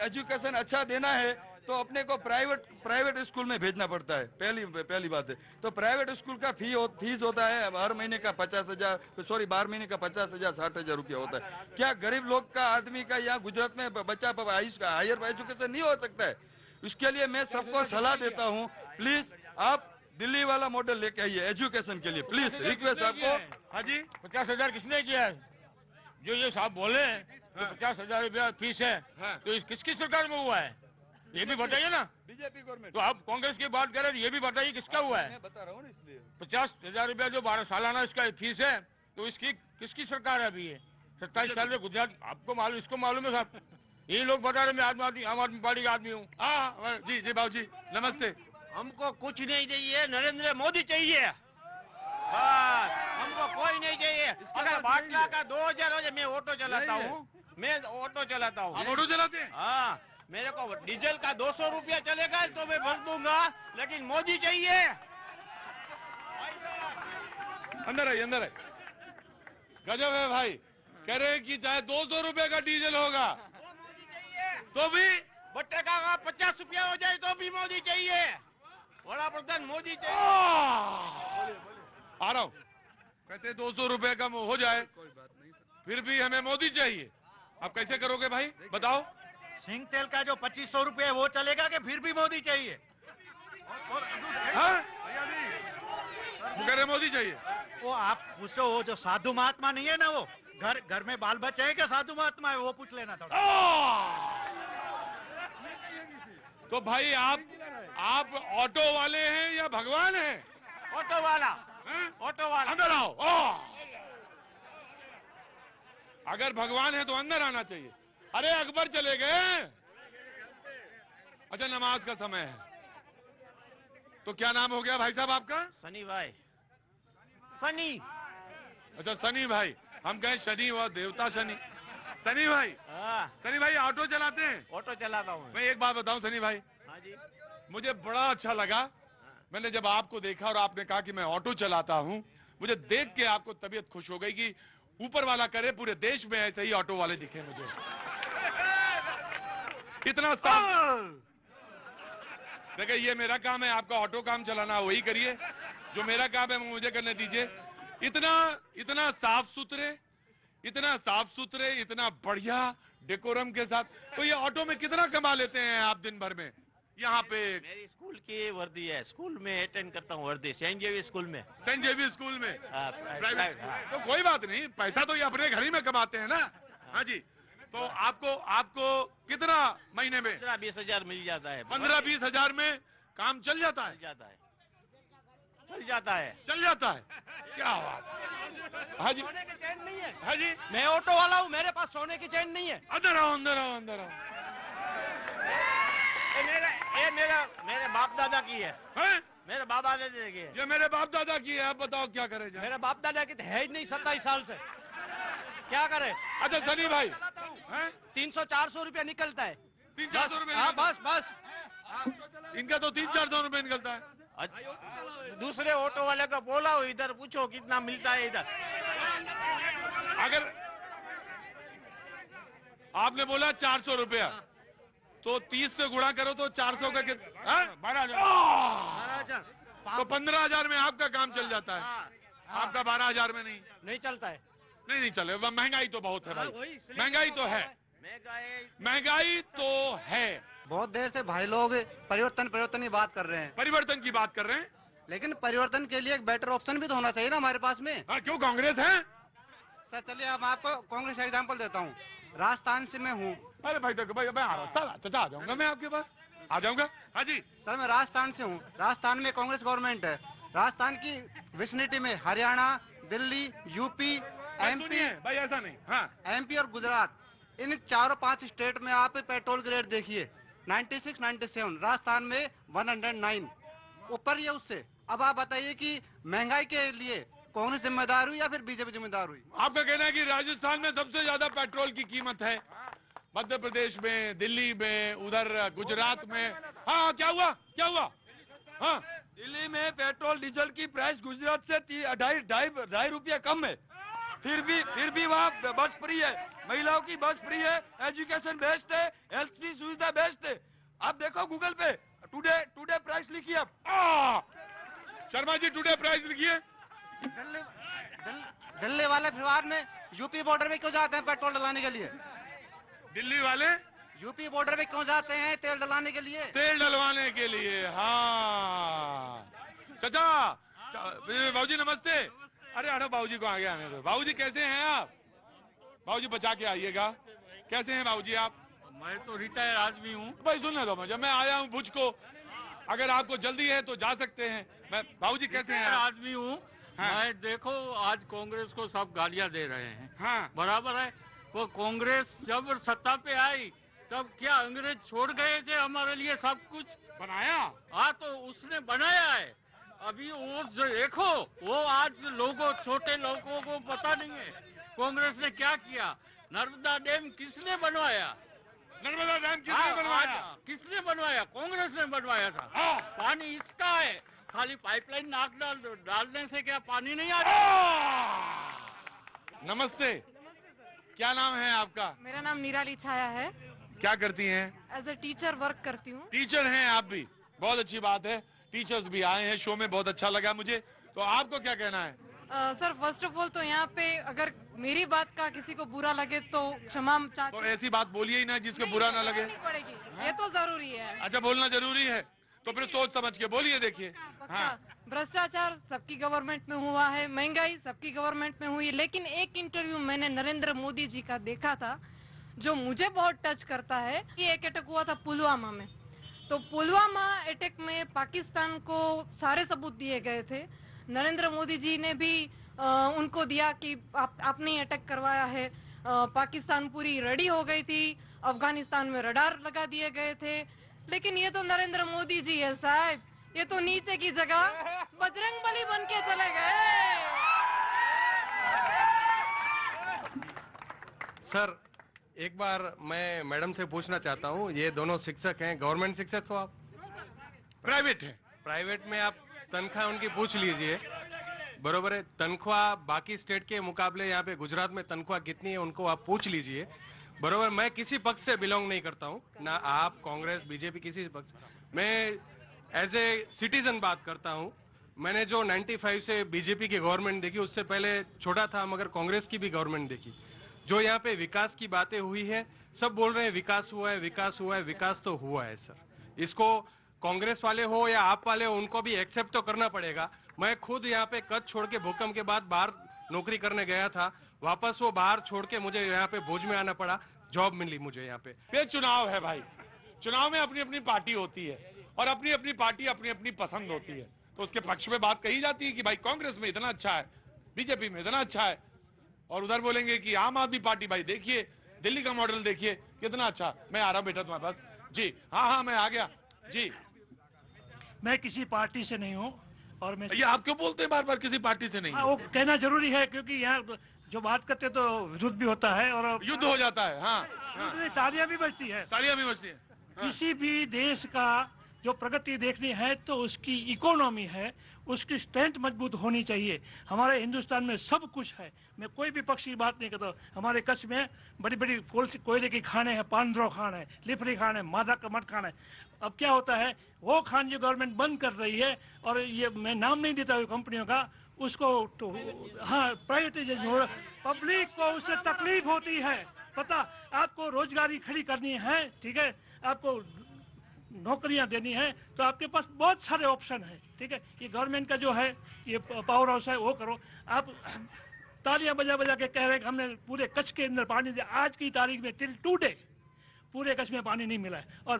S23: एजुकेशन अच्छा देना है तो अपने को प्राइवेट स्कूल में भेजना पड़ता है। पहली बात है। तो प्राइवेट स्कूल का फीस होता है हर महीने का 12 महीने का 50,000 60,000 रुपया होता है। क्या गरीब लोग का आदमी का यहाँ गुजरात में बच्चा हायर एजुकेशन नहीं हो सकता है? उसके लिए मैं सबको सलाह देता हूँ, प्लीज आप दिल्ली वाला मॉडल लेके आइए एजुकेशन के लिए। प्लीज रिक्वेस्ट आपको।
S22: हाँ जी, 50,000 किसने किया है? जो ये साहब बोले 50,000 रुपया फीस है। तो किसकी सरकार में हुआ है ये भी बताइए ना।
S23: BJP government.
S22: तो आप कांग्रेस की बात कर रहे हैं, ये भी बताइए किसका हुआ है?
S23: मैं बता रहा हूँ इसलिए
S22: 50,000 रुपया जो 12 सालाना इसका फीस है, तो इसकी किसकी सरकार है अभी? ये 27 साल से गुजरात, आपको मालूम, इसको मालूम है साहब। यही लोग बता रहे मैं आम आदमी पार्टी का आदमी हूँ। हाँ जी बाबू जी नमस्ते।
S24: हमको कुछ नहीं चाहिए, नरेंद्र मोदी चाहिए। बस हमको कोई नहीं चाहिए। अगर बाटला का 2000 हो जाए, मैं ऑटो चलाता हूँ।
S1: आप ऑटो चलाते हैं?
S24: हाँ, मेरे को डीजल का 200 रुपया चलेगा तो मैं भर दूंगा, लेकिन मोदी चाहिए।
S1: अंदर है। गजब है भाई। कह रहे कि चाहे 200 रुपए का डीजल होगा तो भी
S24: बट्टे का 50 रुपया हो जाए तो भी मोदी चाहिए। बड़ा प्रधान मोदी चाहिए।
S1: आ रहा हूँ। कहते 200 रुपए कम हो जाए फिर भी हमें मोदी चाहिए। आप कैसे करोगे भाई बताओ?
S5: सिंह तेल का जो 2500 रुपए है वो चलेगा कि फिर भी मोदी चाहिए?
S1: वो कह रहे मोदी चाहिए।
S5: वो आप पूछो, वो जो साधु महात्मा नहीं है ना, वो घर में बाल बच्चे है क्या साधु महात्मा है, वो पूछ लेना थोड़ा।
S1: तो भाई आप ऑटो वाले हैं या भगवान हैं?
S24: ऑटो वाला, ऑटो वाला।
S1: अंदर आओ। ओह! अगर भगवान है तो अंदर आना चाहिए। अरे अकबर चले गए। अच्छा, नमाज का समय है, तो क्या नाम हो गया भाई साहब आपका?
S24: सनी भाई। सनी।
S1: अच्छा, सनी भाई। हम कहें शनि व देवता शनि। सनी भाई। सनी भाई ऑटो चलाते हैं?
S24: ऑटो चलाता हूँ
S1: मैं एक बात बताऊं सनी भाई।
S24: हाँ जी।
S1: मुझे बड़ा अच्छा लगा, मैंने जब आपको देखा और आपने कहा कि मैं ऑटो चलाता हूं, मुझे देख के आपको तबीयत खुश हो गई कि ऊपर वाला करे पूरे देश में ऐसे ही ऑटो वाले दिखे मुझे। इतना साफ। देखिए, ये मेरा काम है, आपका ऑटो काम चलाना वही करिए, जो मेरा काम है मुझे करने दीजिए। इतना साफ सुथरे, इतना बढ़िया डेकोरम के साथ, तो ये ऑटो में कितना कमा लेते हैं आप दिन भर में? यहाँ पे
S24: मेरी स्कूल की वर्दी है, स्कूल में अटेंड करता हूँ वर्दी, सेंट जेवियर स्कूल में।
S1: सेंट जेवियर स्कूल में?
S24: प्राइवेट।
S1: तो कोई बात नहीं, पैसा तो ये अपने घर ही में कमाते हैं ना। हाँ जी। तो आपको कितना महीने में?
S24: 15-20 हजार मिल जाता है।
S1: 15-20 हजार में काम चल जाता है?
S24: चल जाता है।
S1: क्या बात है। हाँ जी।
S11: सोने की चैन नहीं है।
S1: हाँ जी।
S11: मैं ऑटो वाला हूँ, मेरे पास सोने की चैन नहीं है।
S1: अंदर आओ।
S24: मेरे बाप दादा की है। मेरे बाप दादा की है।
S1: ये मेरे बाप दादा की है। आप बताओ क्या करें?
S11: मेरे बाप दादा की तो है ही नहीं, 27 साल से क्या करे?
S1: अच्छा सनी भाई,
S11: 300-400 रुपया निकलता है।
S1: 300-400 रुपए?
S11: हाँ, बस।
S1: इनका तो 300-400 रुपए निकलता है।
S24: दूसरे ऑटो वाले को बोला हो, इधर पूछो कितना मिलता है इधर।
S1: अगर आपने बोला 400 रुपया, तो 30 से गुणा करो तो 400 का कितना? 12,000। तो 15,000 में आपका काम चल जाता है। आपका 12,000 में नहीं
S11: चलता है।
S1: नहीं चले। महंगाई तो बहुत है भाई, महंगाई तो है।
S5: बहुत देर से भाई लोग परिवर्तन की बात कर रहे हैं।
S1: परिवर्तन की बात कर रहे हैं,
S5: लेकिन परिवर्तन के लिए एक बेटर ऑप्शन भी तो होना चाहिए ना हमारे पास में।
S1: हाँ, क्यों कांग्रेस है?
S5: सर चलिए, अब आपको कांग्रेस का एग्जाम्पल देता हूँ। राजस्थान से मैं हूँ।
S1: अरे भाई देखो भाई, मैं आ रहा हूँ, चाचा आ जाऊंगा, मैं आपके पास आ जाऊंगा। हाँ जी
S5: सर, मैं राजस्थान से हूँ। राजस्थान में कांग्रेस गवर्नमेंट है। राजस्थान की विसिनिटी में हरियाणा, दिल्ली, यूपी, एमपी।
S1: भाई ऐसा नहीं। हाँ,
S5: एमपी और गुजरात, इन 4-5 स्टेट में आप पेट्रोल के रेट देखिए, 96-97। राजस्थान में 109, ऊपर ही है उससे। अब आप बताइए कि महंगाई के लिए कांग्रेस जिम्मेदार हुई या फिर बीजेपी जिम्मेदार हुई?
S1: आपका कहना है कि राजस्थान में सबसे ज्यादा पेट्रोल की कीमत है, मध्य प्रदेश में, दिल्ली में, उधर गुजरात में। हाँ, क्या हुआ? हाँ,
S23: दिल्ली में पेट्रोल डीजल की प्राइस गुजरात से 2.5 रुपया कम है। फिर भी वहाँ बस फ्री है, महिलाओं की बस फ्री है, एजुकेशन बेस्ट है, हेल्थ की सुविधा बेस्ट है। आप देखो गूगल पे टुडे प्राइस लिखिए आप।
S1: शर्मा जी, टुडे प्राइस लिखिए।
S5: दिल्ली वाले फिलहाल में यूपी बॉर्डर में क्यों जाते हैं पेट्रोल डलाने के लिए?
S1: दिल्ली वाले
S5: यूपी बॉर्डर में क्यों जाते हैं तेल डलाने के लिए?
S1: तेल डलवाने के लिए। हाँ चाचा, बाबूजी नमस्ते। अरे बाबूजी को आगे आने दो। बाबूजी कैसे हैं आप? बाबूजी बचा के आइएगा। कैसे हैं बाबूजी आप?
S22: मैं तो रिटायर आदमी हूँ
S1: भाई, सुनने दो मुझे, मैं आया हूँ भुज को, अगर आपको जल्दी है तो जा सकते हैं। मैं बाबूजी कैसे हैं?
S22: आदमी हूँ। हाँ। मैं देखो, आज कांग्रेस को सब गालियां दे रहे हैं।
S1: हाँ,
S22: बराबर है। वो कांग्रेस जब सत्ता पे आई तब क्या अंग्रेज छोड़ गए थे हमारे लिए सब कुछ
S1: बनाया?
S22: हाँ, तो उसने बनाया है। अभी वो जो देखो, वो आज लोगों, छोटे लोगों को पता नहीं है कांग्रेस ने क्या किया। नर्मदा डैम किसने बनवाया?
S1: नर्मदा डैम किसने बनवाया?
S22: किसने बनवाया? कांग्रेस ने बनवाया था। पानी इसका है, खाली पाइपलाइन नाक डालने से क्या पानी नहीं आता?
S1: नमस्ते, क्या नाम है आपका?
S7: मेरा नाम निराली छाया है।
S1: क्या करती हैं?
S7: एज ए टीचर वर्क करती हूँ।
S1: टीचर हैं आप भी, बहुत अच्छी बात है। टीचर्स भी आए हैं शो में, बहुत अच्छा लगा मुझे। तो आपको क्या कहना है?
S7: सर, फर्स्ट ऑफ ऑल तो यहाँ पे अगर मेरी बात का किसी को बुरा लगे तो क्षमा चाहती हूँ।
S1: तो ऐसी बात बोलिए ही ना जिसको बुरा ना लगे।
S7: नहीं पड़ेगी, ये तो जरूरी है।
S1: अच्छा, बोलना जरूरी है, तो फिर सोच समझ के बोलिए। देखिए, हाँ,
S7: भ्रष्टाचार सबकी गवर्नमेंट में हुआ है, महंगाई सबकी गवर्नमेंट में हुई है, लेकिन एक इंटरव्यू मैंने नरेंद्र मोदी जी का देखा था जो मुझे बहुत टच करता है। ये एक अटैक हुआ था पुलवामा में,
S8: तो पुलवामा अटैक में पाकिस्तान को सारे सबूत दिए गए थे। नरेंद्र मोदी जी ने भी उनको दिया कि आपने अटैक करवाया है। पाकिस्तान पूरी रेडी हो गई थी, अफगानिस्तान में रडार लगा दिए गए थे। लेकिन ये तो नरेंद्र मोदी जी है साहब, ये तो नीचे की जगह बजरंगबली बन के चले गए।
S9: सर, एक बार मैं मैडम से पूछना चाहता हूँ, ये दोनों शिक्षक हैं, गवर्नमेंट शिक्षक हो आप?
S1: प्राइवेट है।
S9: प्राइवेट में आप तनख्वाह उनकी पूछ लीजिए, बरोबर है। तनख्वाह बाकी स्टेट के मुकाबले यहाँ पे गुजरात में तनख्वाह कितनी है उनको आप पूछ लीजिए, बरोबर। मैं किसी पक्ष से बिलोंग नहीं करता हूँ, ना आप, कांग्रेस, बीजेपी, किसी पक्ष। मैं एज ए सिटीजन बात करता हूँ। मैंने जो 95 से बीजेपी की गवर्नमेंट देखी, उससे पहले छोटा था मगर कांग्रेस की भी गवर्नमेंट देखी। जो यहाँ पे विकास की बातें हुई है, सब बोल रहे हैं विकास हुआ है, विकास हुआ है। विकास तो हुआ है सर, इसको कांग्रेस वाले हो या आप वाले हो, उनको भी एक्सेप्ट तो करना पड़ेगा। मैं खुद यहाँ पे कच्छ छोड़ के भूकंप के बाद बाहर नौकरी करने गया था, वापस वो बाहर छोड़ के मुझे यहाँ पे भुज में आना पड़ा, जॉब मिली मुझे यहाँ पे।
S1: ये चुनाव है भाई, चुनाव में अपनी अपनी पार्टी होती है और अपनी अपनी पार्टी अपनी अपनी पसंद होती है, तो उसके पक्ष में बात कही जाती है कि भाई कांग्रेस में इतना अच्छा है, बीजेपी में इतना अच्छा है, और उधर बोलेंगे कि आम आदमी पार्टी, भाई देखिए दिल्ली का मॉडल देखिए कितना अच्छा। मैं आ रहा हूं बेटा तुम्हारे पास जी। हाँ मैं आ गया जी।
S12: मैं किसी पार्टी से नहीं हूँ और मैं
S1: ये आप क्यों बोलते हैं बार बार किसी पार्टी से नहीं?
S12: वो कहना जरूरी है क्योंकि यहाँ जो बात करते तो विरोध भी होता है और
S1: युद्ध हो जाता है। हाँ,
S12: तालियां भी बजती है,
S1: तालियां भी बजती है।
S12: किसी भी देश का जो प्रगति देखनी है तो उसकी इकोनॉमी है, उसकी स्ट्रेंथ मजबूत होनी चाहिए। हमारे हिंदुस्तान में सब कुछ है, मैं कोई भी पक्ष की बात नहीं करता। हमारे कच्छ में बड़ी बड़ी कोयले की खाने हैं, पांद्रो खान है, लिफरी खान है, मादा का मठ खान है। अब क्या होता है, वो खान जो गवर्नमेंट बंद कर रही है, और ये मैं नाम नहीं देता हूँ कंपनियों का, उसको तो हाँ प्राइवेटाइजेशन हो, पब्लिक को उससे तकलीफ होती है। पता आपको रोजगारी खड़ी करनी है, ठीक है, आपको नौकरियां देनी है, तो आपके पास बहुत सारे ऑप्शन है, ठीक है। ये गवर्नमेंट का जो है ये पावर हाउस है, वो करो। आप तालियां बजा बजा के कह रहे हैं कि हमने पूरे कच्छ के अंदर पानी दिया, आज की तारीख में टिल टुडे पूरे कच्छ में पानी नहीं मिला है, और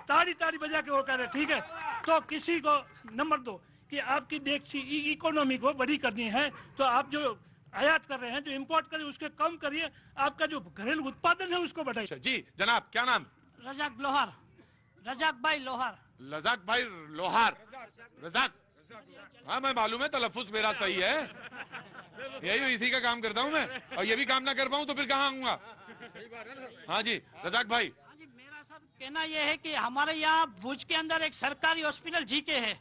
S12: ताली बजा के वो कह रहे हैं ठीक है। तो किसी को नंबर दो कि आपकी देश की इकोनॉमी को बड़ी करनी है, तो आप जो आयात कर रहे हैं, जो इम्पोर्ट कर रहे हैं उसके कम करिए, आपका जो घरेलू उत्पादन है उसको बढ़ाइए।
S1: जी जनाब, क्या नाम?
S8: रजाक लोहार, रजाक भाई लोहार।
S1: रजाक भाई लोहार, रजाक। हाँ मैं मालूम है, तलफ्फुज मेरा सही है, यही इसी का काम करता हूँ मैं, और ये भी काम ना कर पाऊँ तो फिर कहाँ आऊंगा। हाँ जी रजाक भाई।
S8: मेरा सर कहना यह है कि हमारे यहाँ भुज के अंदर एक सरकारी हॉस्पिटल जीके है,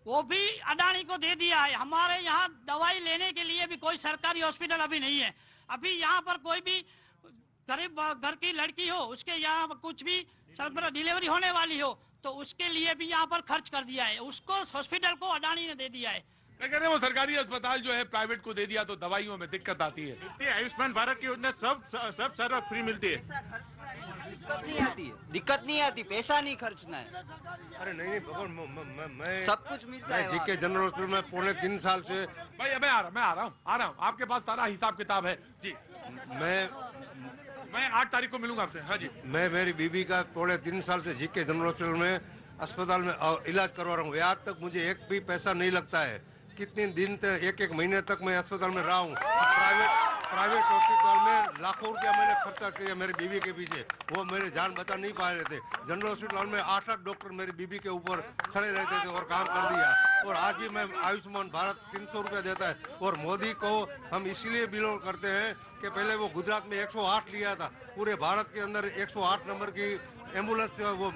S8: वो भी अडानी को दे दिया है। हमारे यहाँ दवाई लेने के लिए भी कोई सरकारी हॉस्पिटल अभी नहीं है। अभी यहाँ पर कोई भी गरीब घर की लड़की हो, उसके यहाँ कुछ भी सरबराह डिलीवरी होने वाली हो, तो उसके लिए भी यहाँ पर खर्च कर दिया है, उसको हॉस्पिटल को अडानी ने दे दिया है।
S1: मैं कह रहा हूँ वो सरकारी अस्पताल जो है प्राइवेट को दे दिया तो दवाइयों में दिक्कत आती है।
S24: आयुष्मान भारत की योजना सब सारा फ्री मिलती है।
S15: दिक्कत नहीं आती, पैसा नहीं खर्चना है।
S23: अरे नहीं मैं
S15: सब कुछ मिलता है।
S23: जीके जनरल हॉस्पिटल में पौने 3 साल से।
S1: भाई मैं आ रहा हूँ, आपके पास सारा हिसाब किताब है जी। मैं 8 तारीख को मिलूंगा आपसे। हाँ जी।
S23: मैं मेरी बीबी का पौने 3 साल से जीके जनरल हॉस्पिटल में अस्पताल में इलाज करवा रहा हूँ। आज तक मुझे एक भी पैसा नहीं लगता है। कितने दिन तक, एक महीने तक मैं अस्पताल में रहा हूँ। प्राइवेट हॉस्पिटल में लाखों रुपया मैंने खर्चा किया मेरी बीवी के पीछे, वो मेरी जान बचा नहीं पा रहे थे। जनरल हॉस्पिटल में 8 डॉक्टर मेरी बीवी के ऊपर खड़े रहते थे और काम कर दिया। और आज भी मैं आयुष्मान भारत 300 रुपया देता है। और मोदी को हम इसलिए बिलोंग करते हैं कि पहले वो गुजरात में 108 लिया था, पूरे भारत के अंदर 108 नंबर की एम्बुलेंस वो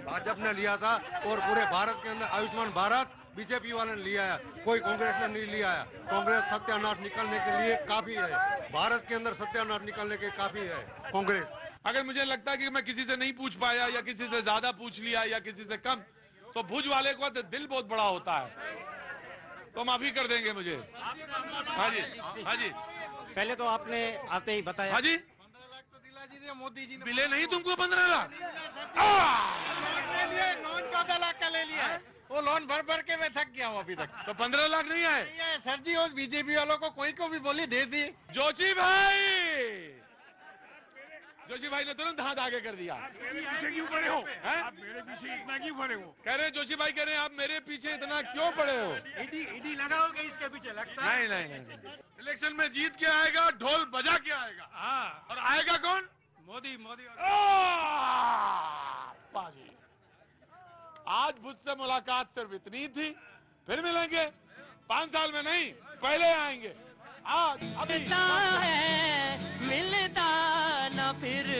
S23: भाजपा ने लिया था, और पूरे भारत के अंदर आयुष्मान भारत बीजेपी वाले ने लिया है, कोई कांग्रेस ने नहीं लिया है। कांग्रेस सत्यानाश निकालने के लिए काफी है, भारत के अंदर सत्यानाश निकालने के काफी है कांग्रेस।
S1: अगर मुझे लगता है कि मैं किसी से नहीं पूछ पाया या किसी से ज्यादा पूछ लिया या किसी से कम, तो भुज वाले को दिल बहुत बड़ा होता है, तो माफी कर देंगे मुझे। हाँ जी, हाँ जी।
S15: पहले तो आपने आते ही बताया।
S1: हाँ जी,
S15: मोदी जी ने
S1: मिले नहीं तुमको 15 लाख?
S15: लोन 14 लाख का ले लिया है, वो लोन भर के मैं थक गया हूँ अभी तक।
S1: तो 15 लाख नहीं आए?
S15: नहीं आए सर जी, और बीजेपी वालों को कोई को भी बोली दे दी।
S1: जोशी भाई जोशी भाई ने तुरंत हाथ आगे कर दिया।
S15: पीछे क्यों पड़े हो? आप मेरे पीछे इतना क्यों पड़े हो?
S1: कह रहे जोशी भाई कह रहे हैं आप मेरे पीछे इतना क्यों पड़े हो?
S15: ईडी लगाओगे इसके पीछे? लगता है
S1: नहीं। इलेक्शन में जीत के आएगा, ढोल बजा के आएगा।
S15: हाँ।
S1: और आएगा कौन?
S15: मोदी।
S1: पाजी आज मुझसे मुलाकात सिर्फ इतनी थी, फिर मिलेंगे 5 साल में नहीं, पहले आएंगे। आज अभी
S2: मिलता है मिलता न फिर